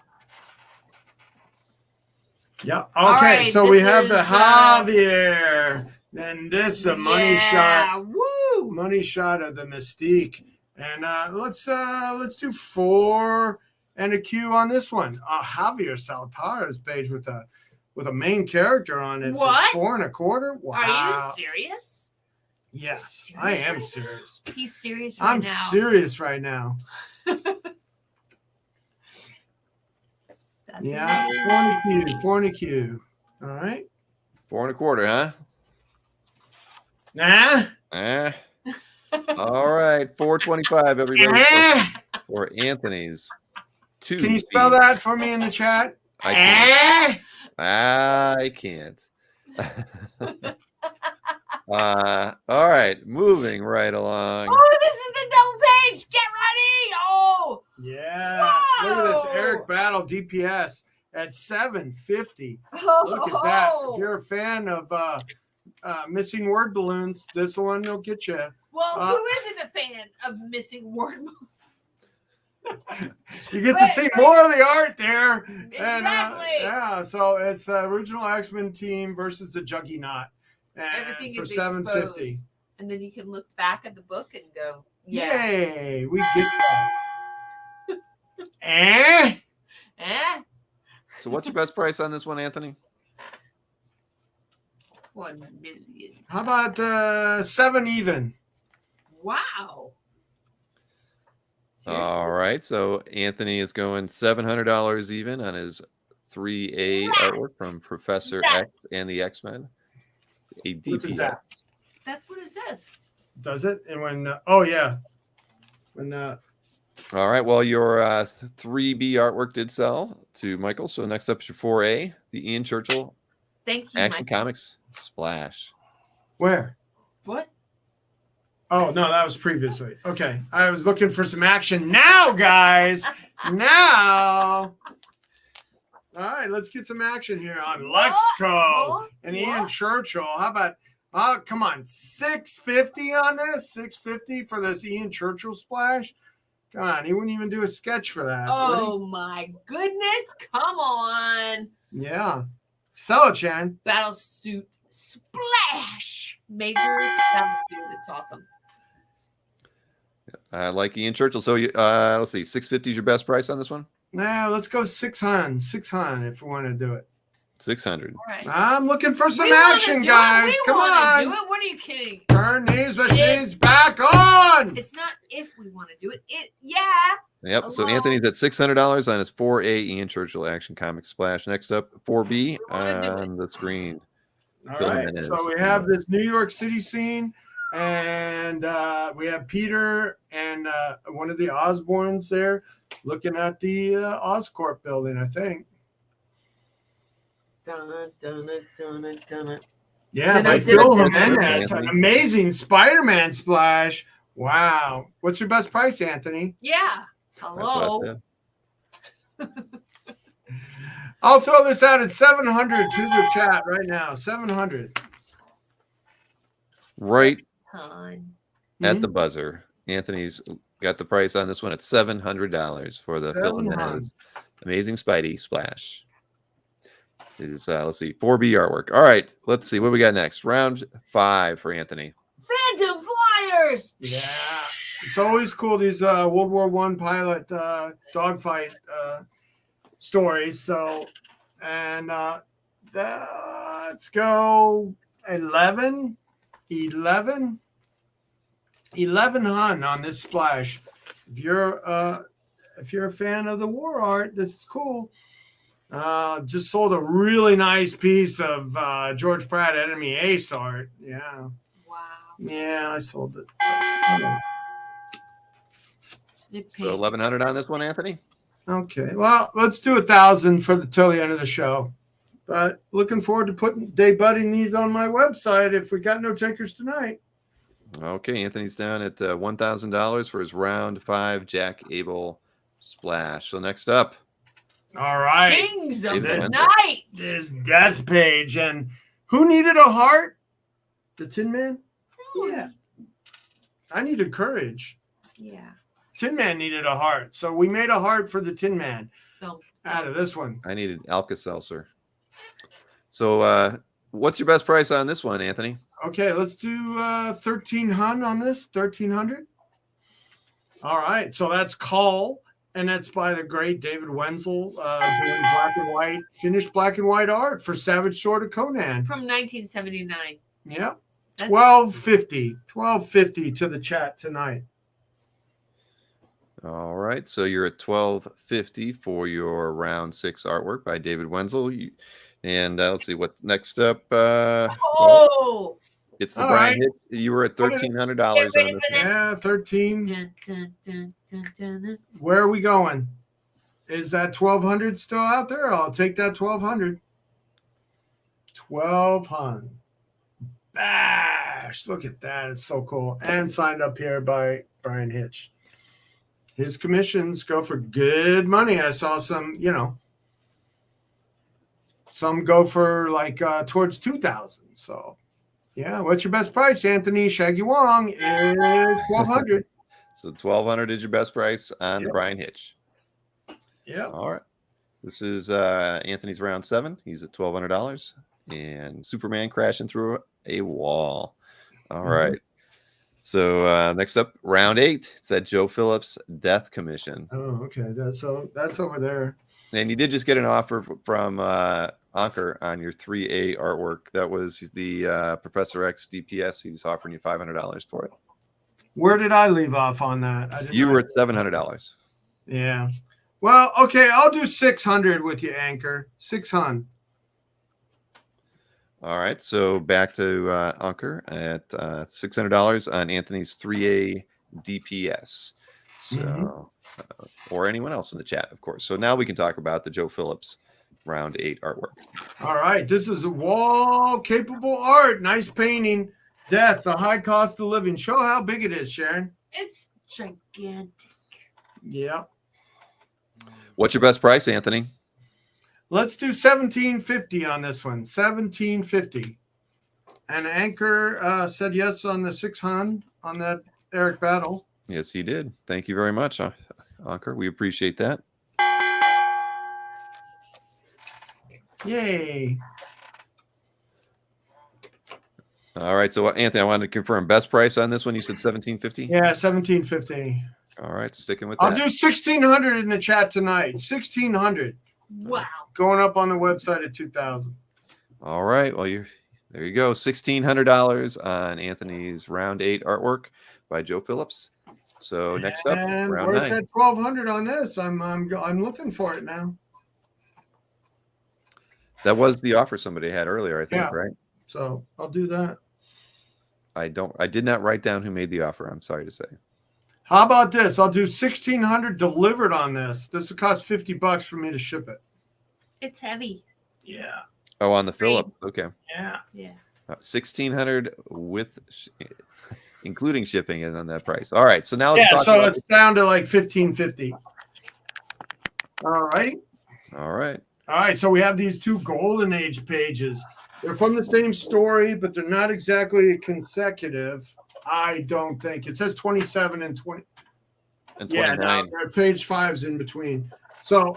Yeah. Right, okay, so we have the Javier. And this is a money shot. Woo! Money shot of the Mystique. And let's do 4 1/4 on this one. Javier Saltara's page with a main character on it. What? For 4 1/4. Wow. Are you serious? Yes, I am serious. He's serious right now. I'm serious right now. Yeah, 4 1/4. All right. 4 1/4, huh? Nah. All right, $425, everybody, for Anthony's 2. Can you spell that for me in the chat? I can't. All right, moving right along. Oh, this is the double page. Get ready. Oh. Yeah. Whoa. Look at this Eric Battle DPS at $750. Oh. Look at that. If you're a fan of missing word balloons, this one will get you. Well, who isn't a fan of missing word balloons? You get to see more of the art there. Exactly. And, yeah, so it's original X-Men team versus the Juggernaut. Everything for is $750. exposed. And then you can look back at the book and go, yeah. Yay, we get that. So what's your best price on this one, Anthony? 1 million. How about 7 even? Wow. All right. So Anthony is going $700 even on his 3A artwork from Professor X and the X-Men. A What is that? DPS. That's what it says. Does it? And when oh yeah, when All right. Well, your 3B artwork did sell to Michael. So next up is your 4A, the Ian Churchill Thank you, Action Michael. Comics Splash. where? What? Oh no, that was previously. Okay, I was looking for some action now, guys. Now. All right, let's get some action here on Lexco and Ian Churchill. How about? Come on, $650 on this. $650 for this Ian Churchill splash. Come on, he wouldn't even do a sketch for that. would he? Oh my goodness. Come on. Yeah. Sell it, Chan. Battle suit splash. Major battle suit. It's awesome. I like Ian Churchill. So let's see, 650 is your best price on this one. Now let's go 600. 600 if we want to do it. 600. All right. I'm looking for some We wanna action, do it. guys. We Come wanna on. do it. What are you kidding? Turn these machines back on. It's not if we want to do it. Yeah. Yep. So Hello? Anthony's at $600 on his 4A Ian Churchill Action Comics Splash. Next up, 4B on the screen. All Bill right. Jimenez. So we have this New York City scene, and we have Peter and one of the Osborns there looking at the Oscorp building, I think. Dun, dun, dun, dun. Yeah, Dun, by dun, Phil dun, dun, Jimenez. dun. An amazing Spider-Man splash. Wow. What's your best price, Anthony? Yeah. That's what I Hello. said. I'll throw this out at 700 to the chat right now. 700. Right Hun. at the buzzer. Anthony's got the price on this one at $700 for the Phil Jimenez Amazing Spidey Splash. It is, let's see, 4B artwork. All right, let's see what we got next. Round 5 for Anthony. Phantom flyers. Yeah. It's always cool, these World War I pilot dogfight stories. So, and let's go 11 hun on this splash. If you're a fan of the war art, this is cool. Just sold a really nice piece of George Pratt Enemy Ace art. Yeah. Wow. Yeah, I sold it. So 1,100 on this one, Anthony. Okay. Well, let's do 1,000 for the till the end of the show. But looking forward to debuting these on my website if we got no takers tonight. Okay, Anthony's down at $1,000 for his round 5 Jack Abel Splash. So next up, All right. Kings of David the Wenzel. Night. This death page. And who needed a heart? The Tin Man? Yeah. I needed courage. Yeah. Tin Man needed a heart. So we made a heart for the Tin Man So, out of this one. I needed Alka-Seltzer. So what's your best price on this one, Anthony? Okay, let's do 1,300 on this. 1,300. All right. So that's Call. And that's by the great David Wenzel doing black and white, finished black and white art for Savage Sword of Conan. from 1979. Yep. That's- 1250 to the chat tonight. All right, so you're at $1,250 for your round 6 artwork by David Wenzel. And let's see what next up. Oh. It's the All Brian right. Hit. You were at $1,300 Get on ready this. for this. Yeah, 13. Dun, dun, dun, dun, dun, dun. Where are we going? Is that 1,200 still out there? I'll take that 1,200. 1,200. Bash. Look at that. It's so cool. And signed up here by Brian Hitch. His commissions go for good money. I saw some, some go for like towards 2,000. So, yeah. What's your best price, Anthony? Shaggy Wong is 1,200. So 1,200 is your best price on the Brian Hitch. Yeah. All right. This is Anthony's round 7. He's at $1,200. And Superman crashing through a wall. All right. So next up, round 8. It's that Joe Phillips Death Commission. Oh, okay. That's over there. And you did just get an offer from Anker on your 3A artwork. That was the Professor X DPS. He's offering you $500 for it. Where did I leave off on that? You were at $700. Yeah. Well, okay, I'll do 600 with you, Anchor. 600. All right, so back to Anker at $600 on Anthony's 3A DPS. So, or anyone else in the chat, of course. So now we can talk about the Joe Phillips round 8 artwork. All right, this is a wall-capable art. Nice painting. Death, the high cost of living. Show how big it is, Sharon. It's gigantic. Yeah. What's your best price, Anthony? Let's do $17.50 on this one. $17.50. And Anchor said yes on the 600 on that Eric Battle. Yes, he did. Thank you very much, Anker. We appreciate that. Yay. All right, so Anthony, I wanted to confirm best price on this one. You said $17.50? Yeah, $17.50. All right, sticking with I'll that. do $1,600 in the chat tonight. $1,600. Wow. Going up on the website at $2,000. All right, well, there you go. $1,600 on Anthony's round 8 artwork by Joe Phillips. So next up, And round we're 9. at $1,200 on this. I'm looking for it now. That was the offer somebody had earlier, I think, Yeah. right? So I'll do that. I did not write down who made the offer. I'm sorry to say. How about this? I'll do $1,600 delivered on this. This will cost $50 for me to ship it. It's heavy. Yeah. Oh, on the Phillips. Okay. Yeah. Yeah. 1,600 with including shipping is on that price. All right. So now let's Yeah, talk so about it's down to like $1,550. All righty. All right. All right, so we have these two Golden Age pages. They're from the same story, but they're not exactly consecutive. I don't think. It says 27 and 20. And Yeah, 29. no, page 5's in between. So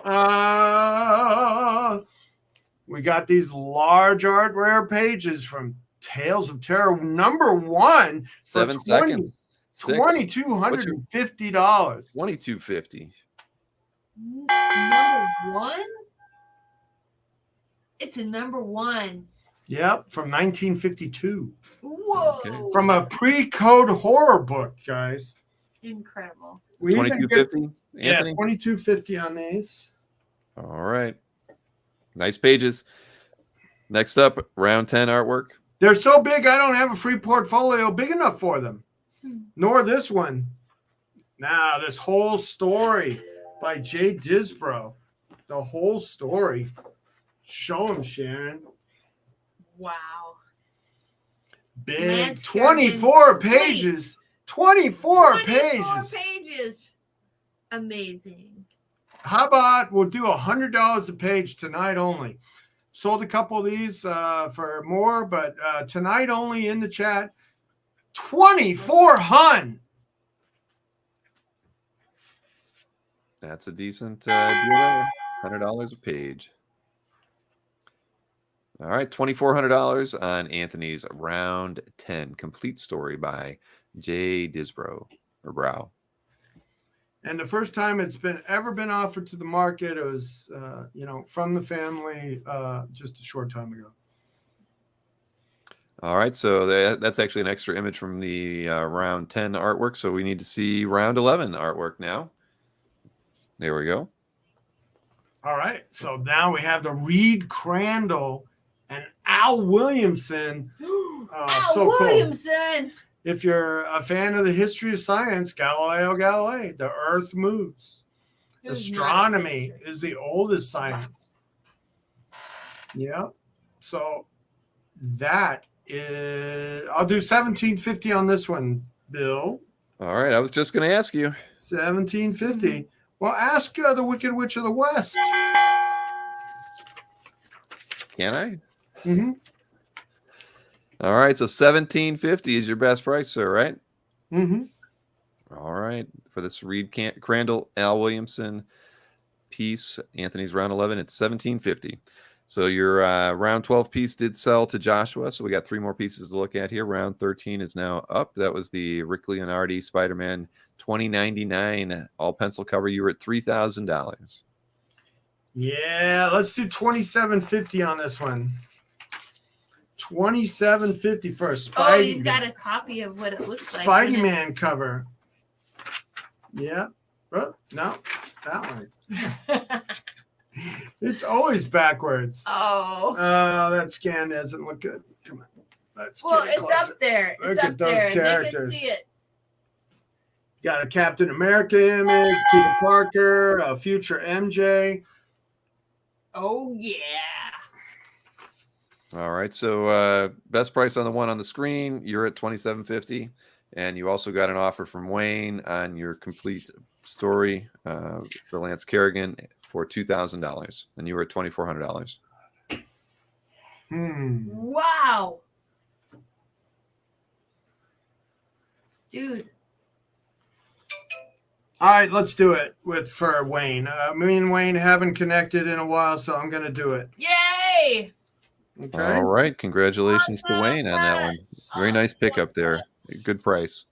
we got these large art rare pages from Tales of Terror #1. 7 seconds. $2,250. $2,250. Number 1? It's a number 1. Yep, from 1952. Whoa. Okay. From a pre-code horror book, guys. Incredible. We even get- 2250, Yeah, Anthony? 2250 on these. All right. Nice pages. Next up, round 10 artwork. They're so big, I don't have a free portfolio big enough for them. Nor this one. Now, this whole story by Jay Disbro. The whole story. Show them, Sharon. Wow. Big. Lance 24 Kerrigan. pages. 24 24 pages. pages. Amazing. How about we'll do $100 a page tonight only. Sold a couple of these for more, but tonight only in the chat. 2,400. That's a decent deal there. $100 a page. All right, $2,400 on Anthony's round 10 complete story by Jay Disbro or Brow. And the first time it's ever been offered to the market, it was from the family just a short time ago. All right, so that's actually an extra image from the round 10 artwork. So we need to see round 11 artwork now. There we go. All right, so now we have the Reed Crandall and Al Williamson. Al so Williamson. Cool. If you're a fan of the history of science, Galileo Galilei, the Earth moves. Astronomy is the oldest science. Yeah. So that is, I'll do 1750 on this one, Bill. All right, I was just going to ask you. 1750. Well, ask the Wicked Witch of the West. Can I? Mm-hmm. All right, so 1750 is your best price, sir, right? Mm-hmm. All right, for this Reed Crandall, Al Williamson piece, Anthony's round 11, it's 1750. So your round 12 piece did sell to Joshua, so we got 3 more pieces to look at here. Round 13 is now up. That was the Rick Leonardi Spider-Man 2099 all pencil cover. You were at $3,000. Yeah, let's do $27.50 on this one. $27.50 for a Spidey. Oh, you got a copy of what it looks like. Spidey Man cover. Yeah. Oh, no, that one. It's always backwards. Oh. That scan doesn't look good. Come on. Let's Well, get it it's closer. up there. It's Look up at those there. characters. They can see it. Got a Captain America image, Peter Parker, a future MJ. Oh, yeah. All right. So best price on the one on the screen, you're at $27.50. And you also got an offer from Wayne on your complete story for Lance Kerrigan for $2,000. And you were at $2,400. Wow. Dude. All right, let's do it for Wayne. Me and Wayne haven't connected in a while, so I'm going to do it. Yay. Okay. All right. Congratulations to Wayne on that one. Very nice pickup there. Good price.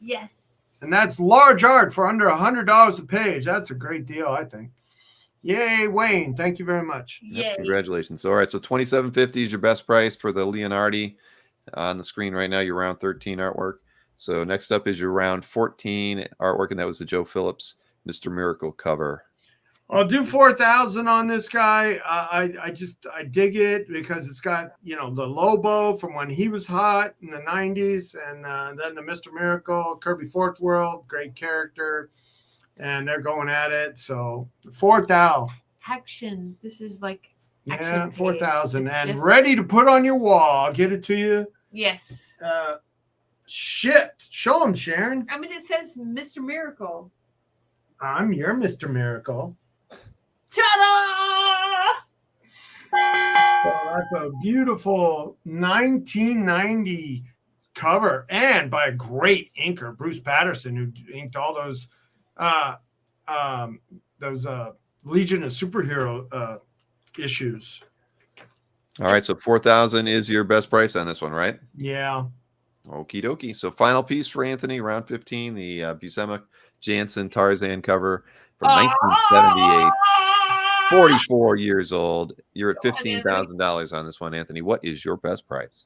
Yes. And that's large art for under $100 a page. That's a great deal, I think. Yay, Wayne. Thank you very much. Yep, congratulations. All right. So $27.50 is your best price for the Leonardi on the screen right now. Your round 13 artwork. So next up is your round 14 artwork, and that was the Joe Phillips Mr. Miracle cover. I'll do 4,000 on this guy. I dig it because it's got, the Lobo from when he was hot in the 90s, and then the Mr. Miracle, Kirby Fourth World, great character, and they're going at it. So 4,000. Action. This is like Yeah, 4,000 and just... ready to put on your wall. I'll get it to you. Yes. Shit. Show him, Sharon. I mean, it says Mr. Miracle. I'm your Mr. Miracle. Ta-da! So that's a beautiful 1990 cover, and by a great inker, Bruce Patterson, who inked all those Legion of Superhero issues. All right. So 4,000 is your best price on this one, right? Yeah. Okie dokie. So final piece for Anthony, round 15, the Becema Janssen Tarzan cover from 1978. 44 years old. You're at $15,000 on this one, Anthony. What is your best price?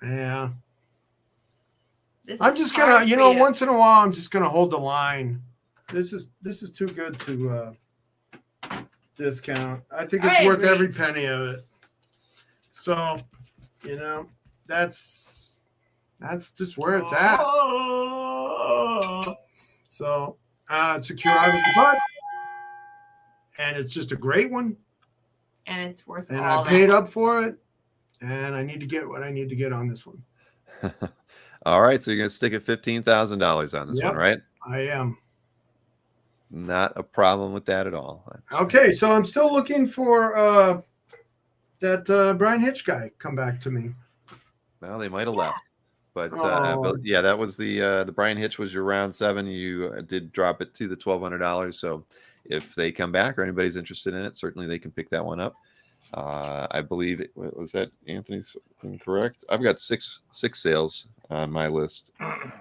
Yeah. I'm just gonna, once in a while, I'm just gonna hold the line. This is too good to discount. I think it's worth every penny of it. So, that's just where it's at. So, it's a Curiosity Bud, and it's just a great one. And it's worth and all I paid up for it, and I need to get what I need to get on this one. All right, so you're going to stick at $15,000 on this one, right? I am. Not a problem with that at all. Okay, so I'm still looking for that Brian Hitch guy come back to me. Well, they might have left. But yeah, that was the Brian Hitch was your round 7. You did drop it to the $1,200. So if they come back or anybody's interested in it, certainly they can pick that one up. I believe was that Anthony's incorrect. I've got six sales on my list,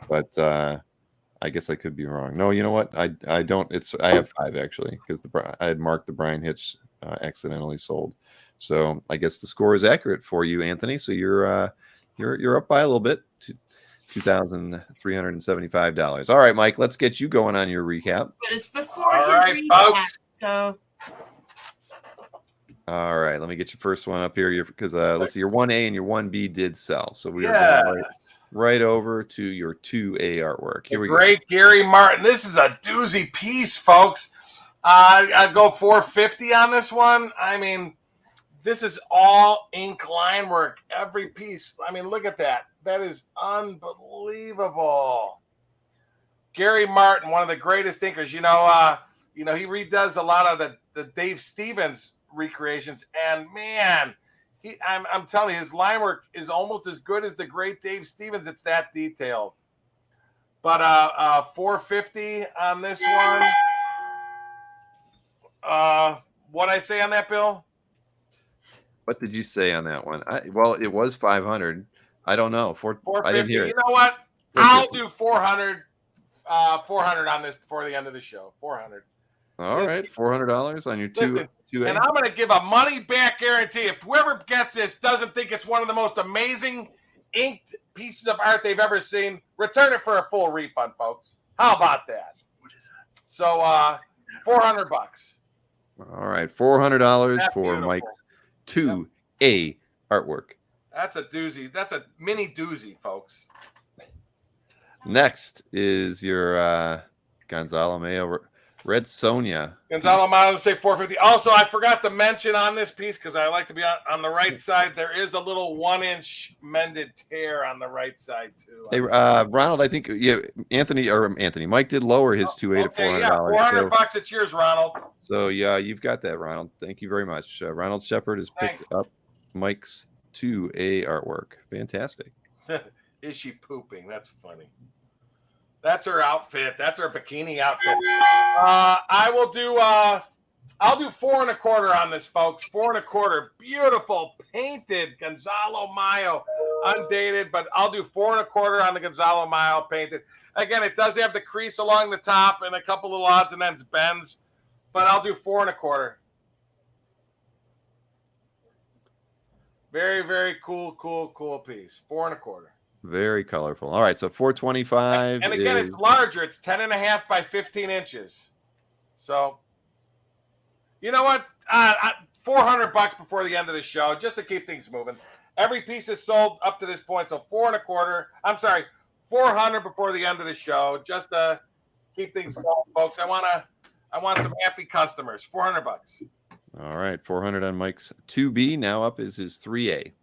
but I guess I could be wrong. No, you know what? I don't. I have 5 actually because I had marked the Brian Hitch accidentally sold. So I guess the score is accurate for you, Anthony. So you're up by a little bit. $2,375. All right, Mike, let's get you going on your recap. But it's before his recap, folks. So. All right, let me get your first one up here because let's see, your 1A and your 1B did sell. So we are going right over to your 2A artwork. Here we go. Great Gary Martin. This is a doozy piece, folks. I go $450 on this one. I mean, this is all ink line work. Every piece. I mean, look at that. That is unbelievable. Gary Martin, one of the greatest inkers. He redoes a lot of the Dave Stevens recreations, and man, I'm telling you, his line work is almost as good as the great Dave Stevens. It's that detailed. But $450 on this one. What'd I say on that, Bill? What did you say on that one? Well, it was 500. I don't know. 450. I didn't hear it. You know what? I'll do 400 on this before the end of the show. 400. All right, $400 on your Listen, 2A. and I'm going to give a money-back guarantee. If whoever gets this doesn't think it's one of the most amazing inked pieces of art they've ever seen, return it for a full refund, folks. How about that? What is that? So, $400. All right, $400 That's for beautiful. Mike's 2A artwork. That's a doozy. That's a mini doozy, folks. Next is your Gonzalo Mayo Red Sonja. Gonzalo Mayo say 450. Also, I forgot to mention on this piece, because I like to be on the right side, there is a little 1-inch mended tear on the right side too. Hey, Ronald, I think Mike did lower his 2A to $400. Yeah, $400. It's yours, Ronald. So yeah, you've got that, Ronald. Thank you very much. Ronald Shepard has picked up Mike's 2A artwork. Fantastic. Is she pooping? That's funny. That's her outfit. That's her bikini outfit. I'll do 4 1/4 on this, folks. 4 1/4. Beautiful painted Gonzalo Mayo, undated, but I'll do 4 1/4 on the Gonzalo Mayo painted. Again, it does have the crease along the top and a couple of odds and ends bends, but I'll do 4 1/4. Very, very cool piece. 4 1/4. Very colorful. All right, so 425. And again, it's larger. It's 10.5 by 15 inches. So, you know what? $400 before the end of the show, just to keep things moving. Every piece is sold up to this point, so 4 1/4. I'm sorry, 400 before the end of the show, just to keep things going, folks. I want some happy customers. $400. All right, 400 on Mike's 2B. Now up is his 3A.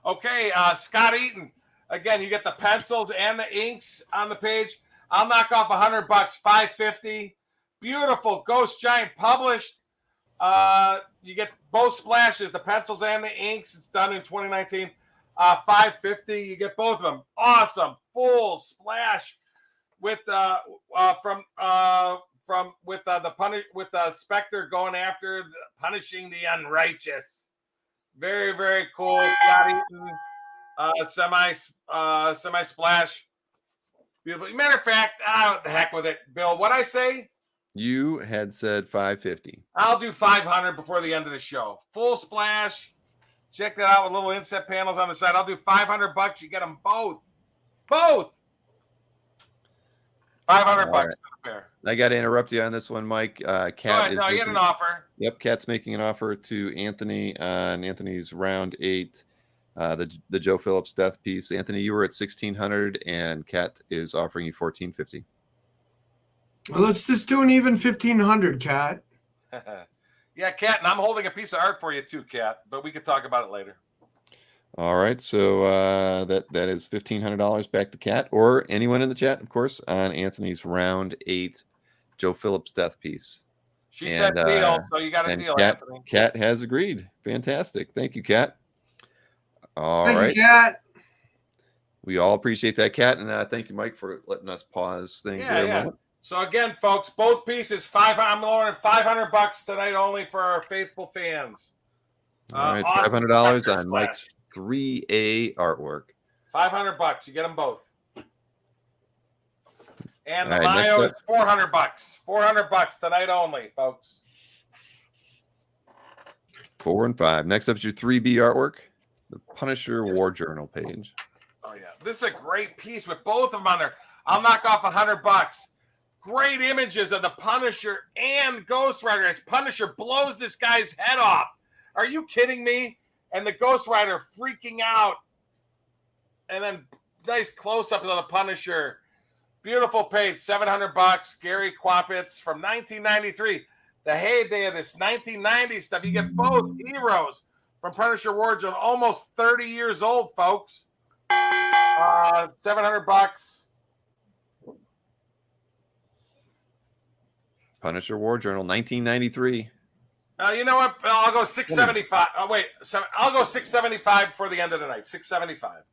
Okay, Scott Eaton. Again, you get the pencils and the inks on the page. I'll knock off $100, $550. Beautiful Ghost Giant published. You get both splashes, the pencils and the inks. It's done in 2019. $550. You get both of them. Awesome, full splash with the Spectre going after punishing the unrighteous. Very, very cool. Scott Eaton, semi splash. Beautiful. Matter of fact, the heck with it, Bill. What I say? You had said 550. I'll do 500 before the end of the show. Full splash. Check that out with little inset panels on the side. I'll do $500. You get them both. Both. $500 for the pair. I got to interrupt you on this one, Mike. Kat you get an offer. Yep, Kat's making an offer to Anthony on Anthony's round 8, the Joe Phillips death piece. Anthony, you were at 1,600, and Kat is offering you 1,450. Well, let's just do an even 1,500, Kat. Yeah, Kat, and I'm holding a piece of art for you too, Kat. But we could talk about it later. All right, so that is $1,500 back to Kat or anyone in the chat, of course, on Anthony's round 8 Joe Phillips death piece. She said deal, so you got a deal, Anthony. Kat has agreed. Fantastic. Thank you, Kat. All right. Thank you, Kat. We all appreciate that, Kat, and thank you, Mike, for letting us pause things there a moment. So again, folks, both pieces I'm lowering $500 tonight only for our faithful fans. All right, $500 on Mike's 3A artwork. $500. You get them both. And the All right, Mayo is $400. $400 tonight only, folks. 4 and 5. Next up is your 3B artwork, the Punisher War Journal page. Oh yeah, this is a great piece with both of them on there. I'll knock off $100. Great images of the Punisher and Ghost Rider as Punisher blows this guy's head off. Are you kidding me? And the Ghost Rider freaking out. And then nice close-up of the Punisher. Beautiful page, $700. Gary Kwappens from 1993. The heyday of this 1990s stuff. You get both heroes from Punisher War Journal. Almost 30 years old, folks. $700. Punisher War Journal, 1993. You know what? I'll go $675. Oh wait, I'll go $675 before the end of the night. $675.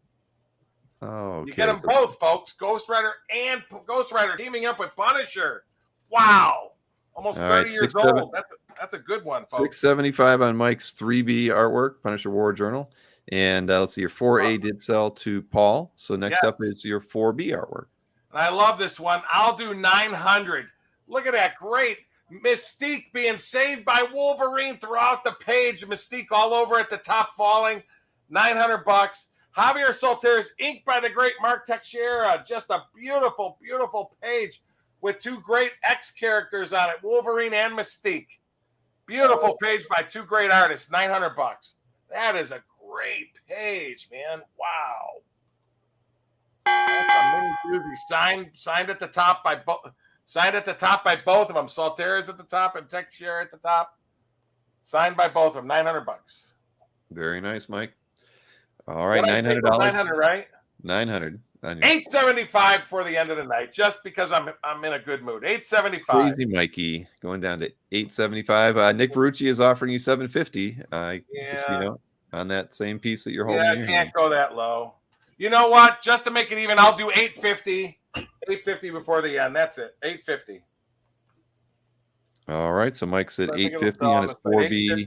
Oh, okay. You get them both, folks. Ghost Rider and Ghost Rider teaming up with Punisher. Wow, almost 30 years old. That's a good one, folks. $675 on Mike's 3B artwork, Punisher War Journal, and let's see, your 4A did sell to Paul. So next up is your 4B artwork. And I love this one. I'll do $900. Look at that, great. Mystique being saved by Wolverine throughout the page. Mystique all over at the top falling. $900. Javier Solter's inked by the great Mark Teixeira. Just a beautiful, beautiful page with two great X characters on it, Wolverine and Mystique. Beautiful page by two great artists, $900. That is a great page, man. Wow. That's a mini doozy. Signed at the top by both. Signed at the top by both of them. Solter's at the top and Teixeira at the top. Signed by both of them, $900. Very nice, Mike. All right, $900. $900, right? 900. $875 for the end of the night, just because I'm in a good mood. $875. Crazy Mikey going down to $875. Nick Verrucci is offering you $750. Just, you know, on that same piece that you're holding. Yeah, I can't go that low. You know what? Just to make it even, I'll do $850. $850 before the end. That's it. $850. All right, so Mike's at $850 on his 4B.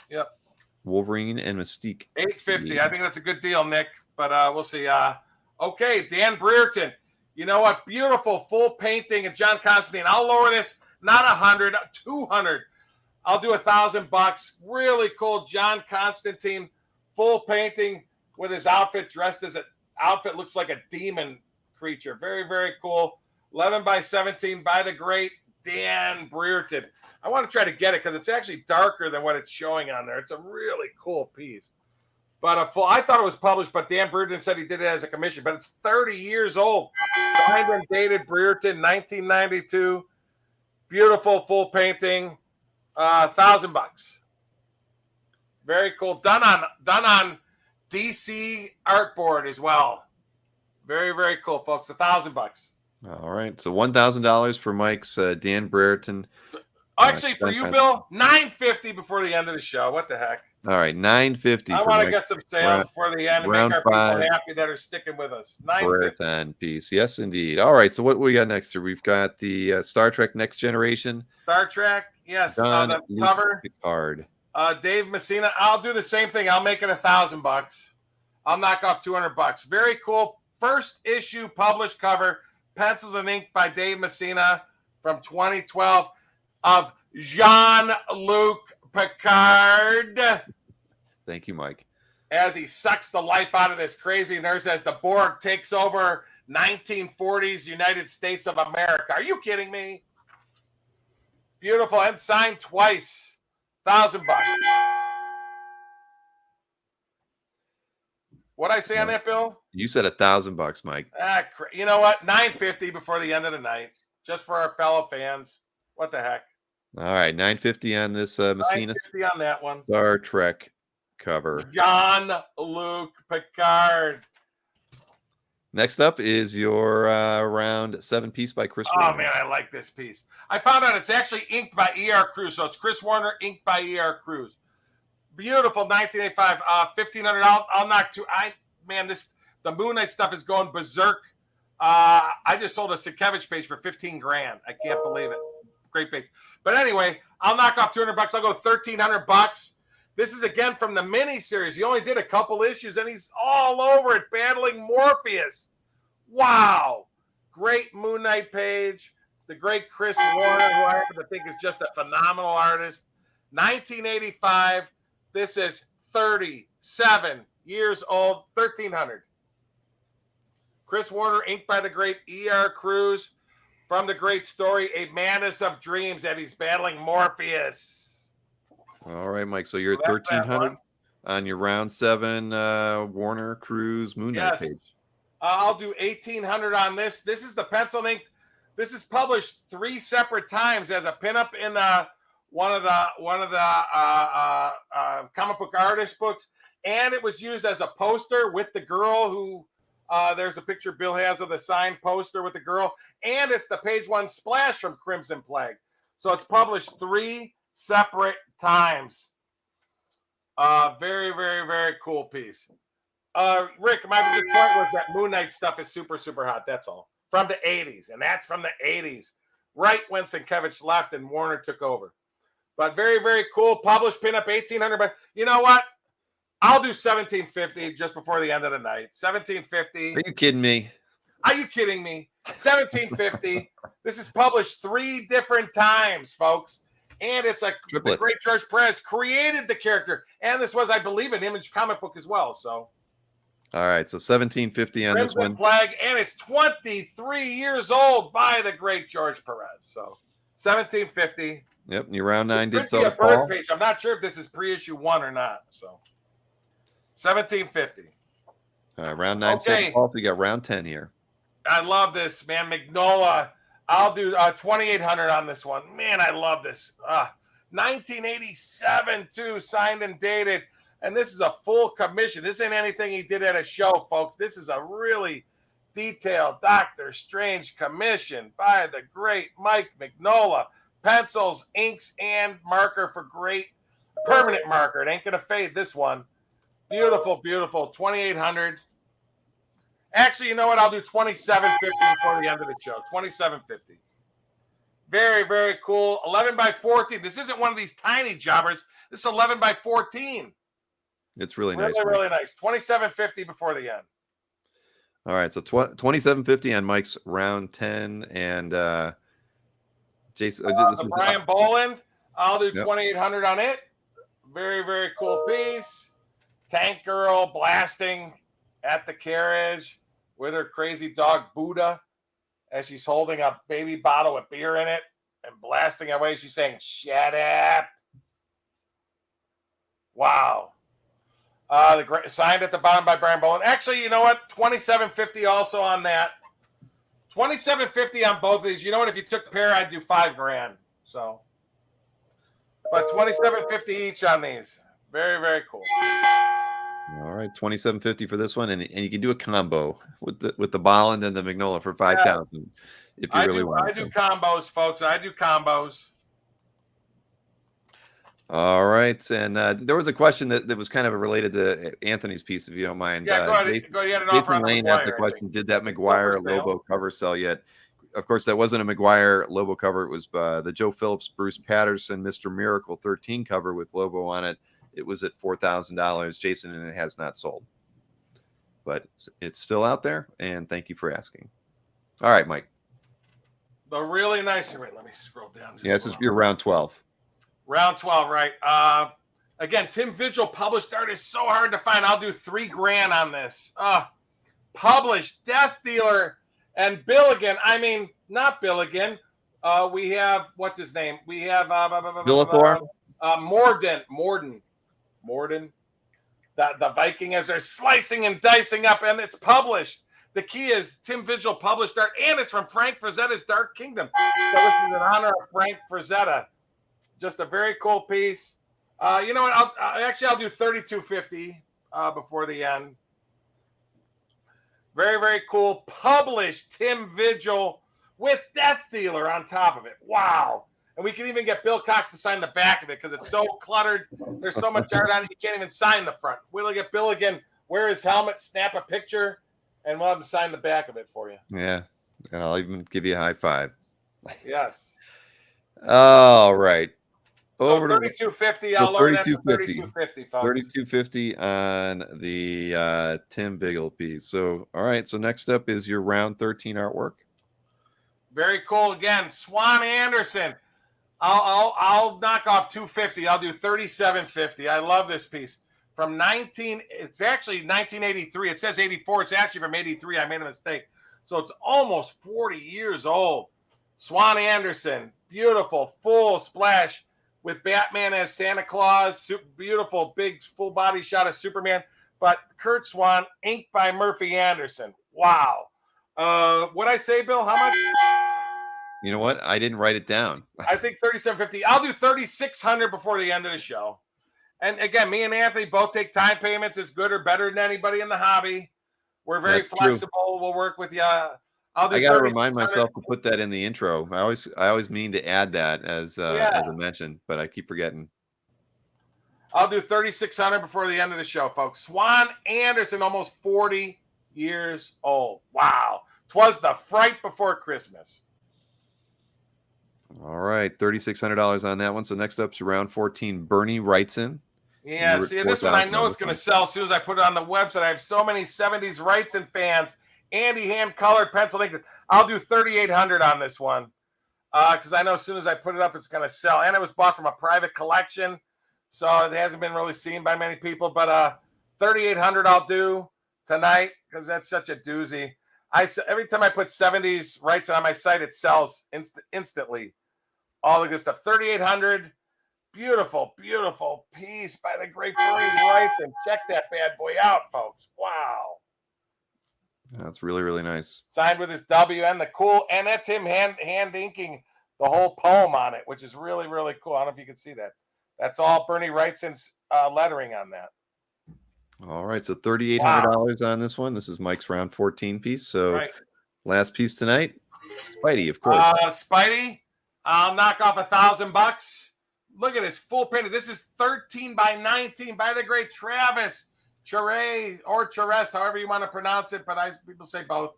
Yep. Wolverine and Mystique. $850. I think that's a good deal, Nick. But we'll see. Okay, Dan Brereton. You know what? Beautiful full painting of John Constantine. I'll lower this, not 100, 200. I'll do $1,000. Really cool John Constantine full painting with his outfit dressed as an outfit looks like a demon creature. Very, very cool. 11 by 17 by the great Dan Brereton. I want to try to get it because it's actually darker than what it's showing on there. It's a really cool piece. But I thought it was published, but Dan Brereton said he did it as a commission. But it's 30 years old. Signed and dated Brereton, 1992. Beautiful full painting. $1,000. Very cool. Done on DC artboard as well. Very, very cool, folks. $1,000. All right, so $1,000 for Mike's Dan Brereton. Actually, for you, Bill, $950 before the end of the show. What the heck? All right, $950. I want to get some sales before the end and make our people happy that are sticking with us. $950 piece, yes, indeed. All right, so what we got next here? We've got the Star Trek Next Generation. Star Trek, yes. The cover. Card. Dave Messina. I'll do the same thing. I'll make it $1,000. I'll knock off $200. Very cool. First issue published cover, pencils and ink by Dave Messina from 2012 of Jean-Luc Picard. Thank you, Mike. As he sucks the life out of this crazy nurse as the Borg takes over 1940s United States of America. Are you kidding me? Beautiful. And signed twice. $1,000. What'd I say on that, Bill? You said $1,000, Mike. You know what? $950 before the end of the night. Just for our fellow fans. What the heck? All right, $950 on this Messina $950 on that one. Star Trek cover. Jean-Luc Picard. Next up is your round 7 piece by Chris Warner. Man, I like this piece. I found out it's actually inked by E.R. Cruz. So it's Chris Warner, inked by E.R. Cruz. Beautiful 1985. $1,500. I'll knock two. The Moon Knight stuff is going berserk. I just sold a Sienkiewicz page for $15,000. I can't believe it. Great page. But anyway, I'll knock off $200. I'll go $1,300. This is again from the mini series. He only did a couple issues, and he's all over it, battling Morpheus. Wow, great Moon Knight page. The great Chris Warner, who I happen to think is just a phenomenal artist. 1985. This is 37 years old. $1,300. Chris Warner, inked by the great E.R. Cruz. From the great story, A Madness of Dreams, that he's battling Morpheus. All right, Mike. So you're at $1,300 on your round 7 Warner Cruz Moon Knight page. I'll do $1,800 on this. This is the pencil ink. This is published 3 separate times as a pinup in one of the comic book artist books, and it was used as a poster with the girl who. There's a picture Bill has of the signed poster with the girl, and it's the page 1 splash from Crimson Plague. So it's published 3 separate times. Very, very, very cool piece. Rick, my point was that Moon Knight stuff is super, super hot. That's all. From the 80s, and that's from the 80s. Right when Sienkiewicz left and Warner took over. But very, very cool. Published pinup, $1,800. But you know what? I'll do $1,750 just before the end of the night. $1,750. Are you kidding me? Are you kidding me? 1750. This is published 3 different times, folks. And it's the Triplets. great George Perez created the character. And this was, I believe, an Image comic book as well. So, All right, so 1750 on this Crimson one. Plague, and it's 23 years old by the great George Perez. So, 1750. Yep, and your round 9 did Could so be a to Paul. birth page. I'm not sure if this is pre-issue 1 or not. So, 1750. Round 9 so Okay. to Paul. So you got round 10 here. I love this, man. Magnola. I'll do 2,800 on this one. Man, I love this. 1987, too, signed and dated. And this is a full commission. This ain't anything he did at a show, folks. This is a really detailed Doctor Strange commission by the great Mike Mignola. Pencils, inks, and marker for great permanent marker. It ain't going to fade this one. Beautiful, beautiful. 2,800. Actually, you know what? I'll do 2,750 before the end of the show. 2,750. Very, very cool. 11 by 14. This isn't one of these tiny jobbers. This is 11 by 14. It's really nice. Mike. Really nice. 2,750 before the end. All right, so 2750 on Mike's round 10, and Jason. This is Brian Boland. I'll do Yep. 2,800 on it. Very, very cool piece. Tank girl blasting at the carriage with her crazy dog Buddha as she's holding a baby bottle with beer in it and blasting away. She's saying, "Shut up." Wow. The great, signed at the bottom by Brian Boland. Actually, you know what? 2,750 also on that. 2,750 on both of these. You know what? If you took a pair, I'd do $5,000. So, but 2,750 each on these. Very, very cool. all right. 2750 for this one, and you can do a combo with the Bolland and the Magnola for 5,000 if you really want. I do combos, folks. I do combos. All right, and there was a question that was kind of related to Anthony's piece, if you don't mind. Yeah, go ahead. Jason, Go ahead. You had an offer on the Lane asked the McGuire, I question: think. did that McGuire Still for sale. Lobo cover sell yet? Of course, that wasn't a McGuire Lobo cover. It was the Joe Phillips, Bruce Patterson, Mr. Miracle 13 cover with Lobo on it. It was at $4,000, Jason, and it has not sold. But it's still out there, and thank you for asking. All right, Mike. The really nice. Wait, let me scroll down. Just Yeah, this is your round 12. Round 12, right? Again, Tim Vigil published art is so hard to find. I'll do $3,000 on this. Published Death Dealer and Billigan. I mean, not Billigan. We have what's his name? We have Billathor? Morden. The Viking as they're slicing and dicing up, and it's published. The key is Tim Vigil published art, and it's from Frank Frazetta's Dark Kingdom. So this is in honor of Frank Frazetta. Just a very cool piece. You know what? I'll do 3,250 before the end. Very, very cool. Published Tim Vigil with Death Dealer on top of it. Wow. And we can even get Bill Cox to sign the back of it because it's so cluttered. There's so much art on it, you can't even sign the front. We'll get Bill again, wear his helmet, snap a picture, and we'll have him sign the back of it for you. Yeah, and I'll even give you a high five. Yes. All right. Over 3,250. I'll lower that to 3,250, 3,250, folks. 3,250 on the Tim Vigil piece. So, all right. So next up is your round 13 artwork. Very cool. Again, Swan Anderson. I'll knock off 250. I'll do 3,750. I love this piece. It's actually 1983. It says 84. It's actually from 83. I made a mistake. So it's almost 40 years old. Swan Anderson. Beautiful. Full splash with Batman as Santa Claus. Super beautiful, big, full body shot of Superman. But Kurt Swan, inked by Murphy Anderson. Wow. What'd I say, Bill? How much? You know what? I didn't write it down. I think 3,750. I'll do 3,600 before the end of the show. And again, me and Anthony both take time payments as good or better than anybody in the hobby. We're very flexible. True. We'll work with you. I got to remind myself to put that in the intro. I always mean to add that as a mention, but I keep forgetting. I'll do 3,600 before the end of the show, folks. Swan Anderson, almost 40 years old. Wow. 'Twas the fright before Christmas. All right, $3,600 on that one. So next up's round 14. Bernie Wrightson. Yeah, see, this one I know it's going to sell as soon as I put it on the website. I have so many 70s Wrightson fans. Andy hand-colored pencil ink. I'll do 3,800 on this one because I know as soon as I put it up, it's going to sell. And it was bought from a private collection, so it hasn't been really seen by many people. But 3,800 I'll do tonight because that's such a doozy. Every time I put 70s Wrightson on my site, it sells instantly. All the good stuff. 3,800. Beautiful, beautiful piece by the great Bernie Wrightson. Check that bad boy out, folks. Wow. That's really, really nice. Signed with his W and the cool, and that's him hand inking the whole poem on it, which is really, really cool. I don't know if you can see that. That's all Bernie Wrightson's lettering on that. All right, so $3,800 on this one. This is Mike's round 14 piece. So last piece tonight, Spidey, of course. Spidey, I'll knock off $1,000. Look at this full printed. This is 13 by 19 by the great Travis Charay or Charest, however you want to pronounce it, but people say both.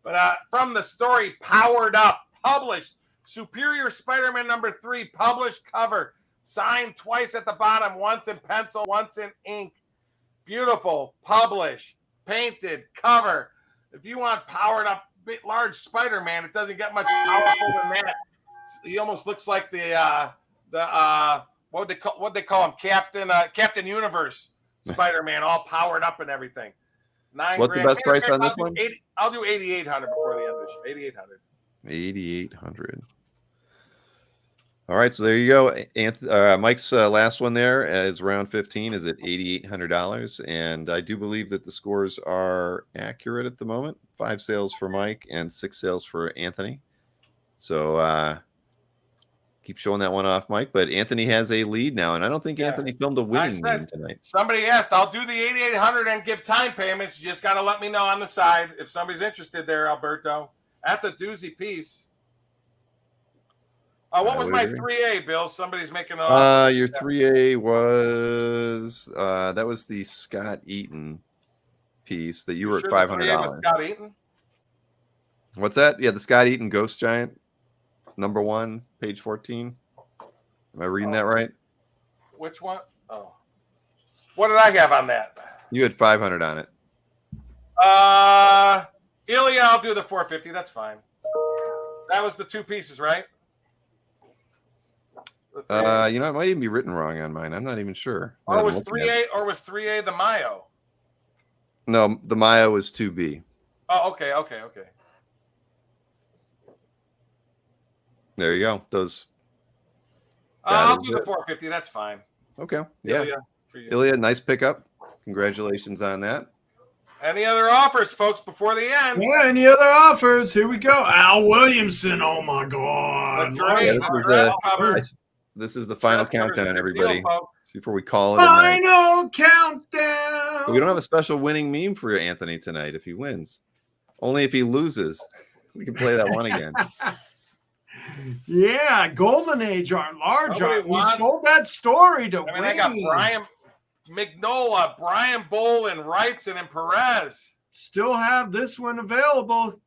But from the story, Powered Up, published, Superior Spider-Man #3, published cover, signed twice at the bottom, once in pencil, once in ink. Beautiful, published, painted cover. If you want Powered Up, large Spider-Man, it doesn't get much powerful than that. He almost looks like what they call him, Captain Universe Spider-Man, all powered up and everything. So what's the best price on this one? I'll do 8,800 before the end of the show. 8,800. 8,800. All right, so there you go. Mike's last one there is round 15 is at $8,800, and I do believe that the scores are accurate at the moment. 5 sales for Mike and 6 sales for Anthony. So keep showing that one off, Mike. But Anthony has a lead now, and I don't think Anthony filmed a winning game tonight. Somebody asked, I'll do the 8,800 and give time payments. You just got to let me know on the side if somebody's interested there, Alberto. That's a doozy piece. What was my 3A, Bill? Somebody's making a your 3A was that was the Scott Eaton piece that you were at $500. Scott Eaton? What's that? Yeah, the Scott Eaton Ghost Giant, #1, page 14. Am I reading that right? Which one? Oh, what did I have on that? You had 500 on it. Ilya, I'll do the 450. That's fine. That was the 2 pieces, right? You know, it might even be written wrong on mine. I'm not even sure. Or was 3A the Mayo? No, the Mayo was 2B. Oh, okay. There you go. Those. I'll do the 450. That's fine. Okay. Yeah. Ilya, nice pickup. Congratulations on that. Any other offers, folks, before the end? Yeah, any other offers? Here we go. Al Williamson. Oh, my God. This is the final countdown, everybody. Before we call it. Final countdown. We don't have a special winning meme for Anthony tonight if he wins. Only if he loses. We can play that one again. Yeah, Golden Age art, large art. We sold that story to Wayne. I got Brian Mignola, Brian Bolin, Wrightson, and Perez. Still have this one available.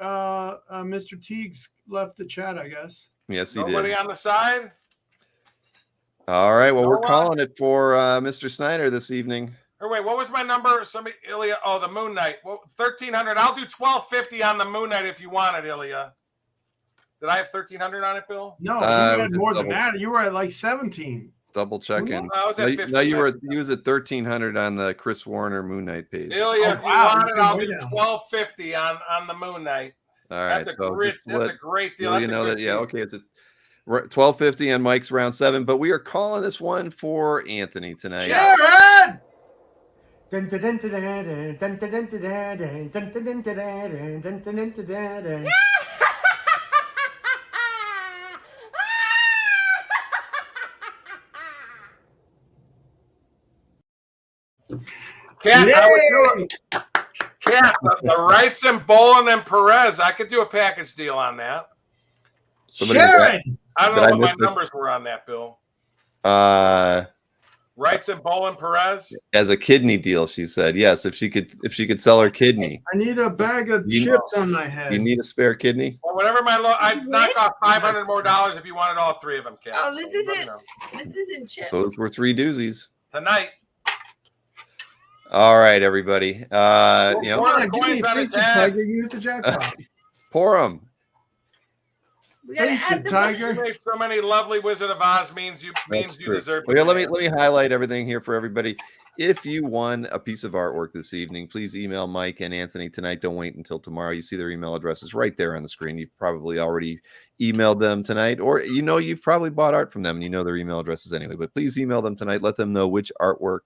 Mr. Teagues left the chat, I guess. Yes, he did. Nobody on the side? All right. Well, we're calling it for Mr. Snyder this evening. Or wait, what was my number? Somebody, Ilya. Oh, the Moon Knight. 1,300. I'll do 1,250 on the Moon Knight if you want it, Ilya. Did I have 1,300 on it, Bill? No, you had more than that. You were at like 17. Double checking. I was at 15. No, he was at 1,300 on the Chris Warner Moon Knight page. Ilya, if you want it, I'll do 1,250 on the Moon Knight. All right. That's a great deal. You know that, yeah. Okay, it's a 1,250 on Mike's round 7, but we are calling this one for Anthony tonight. Jared! Cat, the Wrightson, Bolin, and Perez. I could do a package deal on that. Jared! I don't know what my numbers were on that, Bill. Wrightson, Bolin, Perez. As a kidney deal, she said yes. If she could sell her kidney. I need a bag of chips on my head. You need a spare kidney? Well, whatever I'd knock off $500 more if you wanted all 3 of them, Cat. Oh, this isn't chips. Those were 3 doozies tonight. All right, everybody. Come on, give me coins a on face his it, head. Tiger. You hit the jackpot. Pour them. We gotta Face add it, the You Tiger. make so many lovely Wizard of Oz memes. You deserve. Well, yeah, let me highlight everything here for everybody. If you won a piece of artwork this evening, please email Mike and Anthony tonight. Don't wait until tomorrow. You see their email addresses right there on the screen. You've probably already emailed them tonight, or you've probably bought art from them and you know their email addresses anyway. But please email them tonight. Let them know which artwork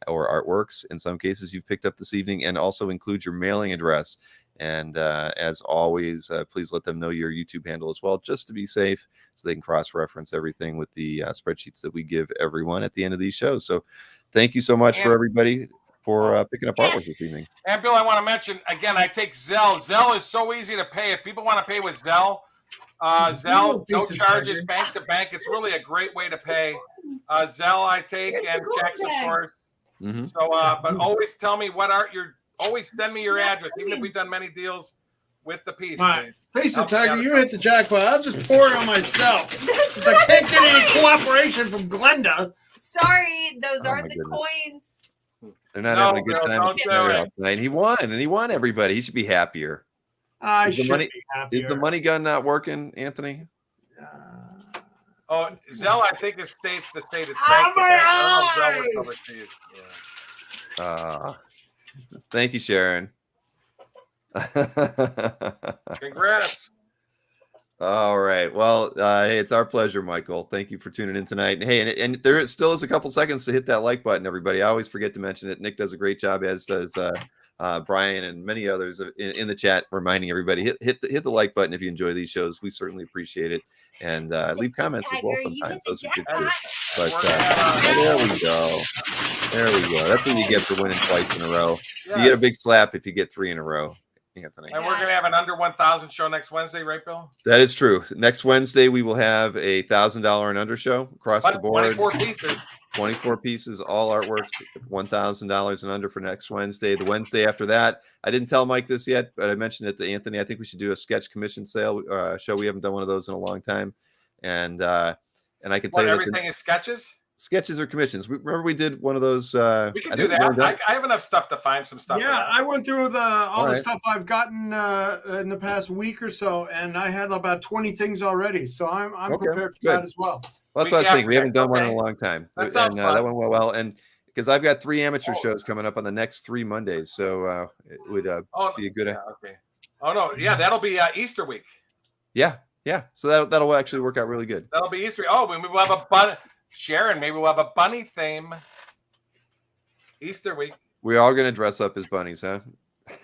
or artworks, in some cases, you've picked up this evening, and also include your mailing address. And as always, please let them know your YouTube handle as well, just to be safe, so they can cross-reference everything with the spreadsheets that we give everyone at the end of these shows. So thank you so much for everybody for picking up artwork this evening. And Bill, I want to mention, again, I take Zelle. Zelle is so easy to pay. If people want to pay with Zelle, Zelle, no charges, bank to bank. It's really a great way to pay. Zelle I take, and checks, of course. Mm-hmm. So, but always tell me what art you're. Always send me your address, even if we've done many deals with the piece. Face it, Tiger. You hit the jackpot. I'll just pour it on myself. Since I can't get any cooperation from Glenda. Sorry, those aren't the goodness. coins. They're not having a good time tonight. He won, and he won everybody. He should be happier. I should be happier. Is the money gun not working, Anthony? Oh, Zelle, I think it states the state is bank to bank. I don't know if Zelle will cover to you. Yeah. Thank you, Sharon. Congrats. All right. Well, hey, it's our pleasure, Michael. Thank you for tuning in tonight. And hey, and there still is a couple seconds to hit that like button, everybody. I always forget to mention it. Nick does a great job, as does Brian and many others in the chat, reminding everybody hit the like button if you enjoy these shows. We certainly appreciate it, and leave comments as well sometimes. Those are good too. But there we go. There we go. That's what you get for winning twice in a row. Yes. You get a big slap if you get 3 in a row, Anthony. And we're going to have an under 1,000 show next Wednesday, right, Bill? That is true. Next Wednesday, we will have a $1,000 and under show across the board. 24 pieces. 24 pieces, all artworks, $1,000 and under for next Wednesday. The Wednesday after that, I didn't tell Mike this yet, but I mentioned it to Anthony. I think we should do a sketch commission sale show. We haven't done one of those in a long time. And I can tell you everything is sketches? Sketches or commissions. Remember we did one of those. We can do that. I have enough stuff to find some stuff. Yeah, I went through all the stuff I've gotten in the past week or so, and I had about 20 things already. So I'm prepared for that as well. Well, that's what I was thinking. We haven't done one in a long time. That went well. And because I've got 3 amateur shows coming up on the next 3 Mondays. So it would be a good. Okay. Oh, no. Yeah, that'll be Easter week. Yeah. So that'll actually work out really good. That'll be Easter. Oh, we will have a bunny. Sharon, maybe we'll have a bunny theme Easter week. We're all going to dress up as bunnies, huh?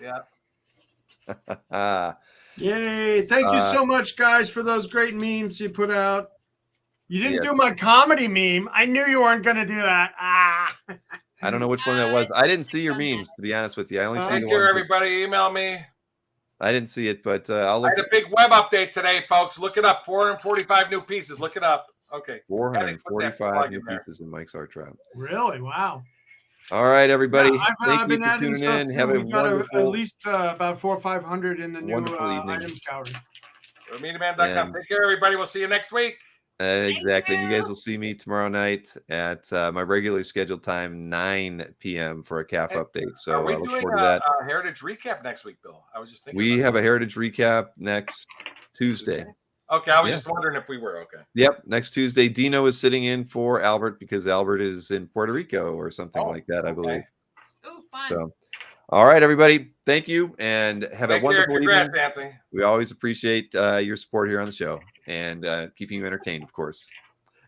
Yeah. Yay. Thank you so much, guys, for those great memes you put out. You didn't do my comedy meme. I knew you weren't going to do that. I don't know which one that was. I didn't see your memes, to be honest with you. I only see the one. Everybody email me. I didn't see it, but I'll look. I had a big web update today, folks. Look it up. 445 new pieces. Look it up. Okay. 445 new pieces in Mike's art trap. Really? Wow. All right, everybody. Thank you for tuning in. Have a wonderful, at least about 400 or 500 in the new items gallery. IMITATIONS.com. Take care, everybody. We'll see you next week. Exactly. And you guys will see me tomorrow night at my regular scheduled time, 9 p.m. for a CAF update. So are we look doing forward to that. A heritage recap next week, Bill? I was just thinking. We have a heritage recap next Tuesday. Okay, I was just wondering if we were okay. Yep, next Tuesday. Dino is sitting in for Albert because Albert is in Puerto Rico or something like that, I believe. Oh, fun. So, all right, everybody. Thank you, and have a wonderful Congrats, evening. Anthony. We always appreciate your support here on the show and keeping you entertained, of course.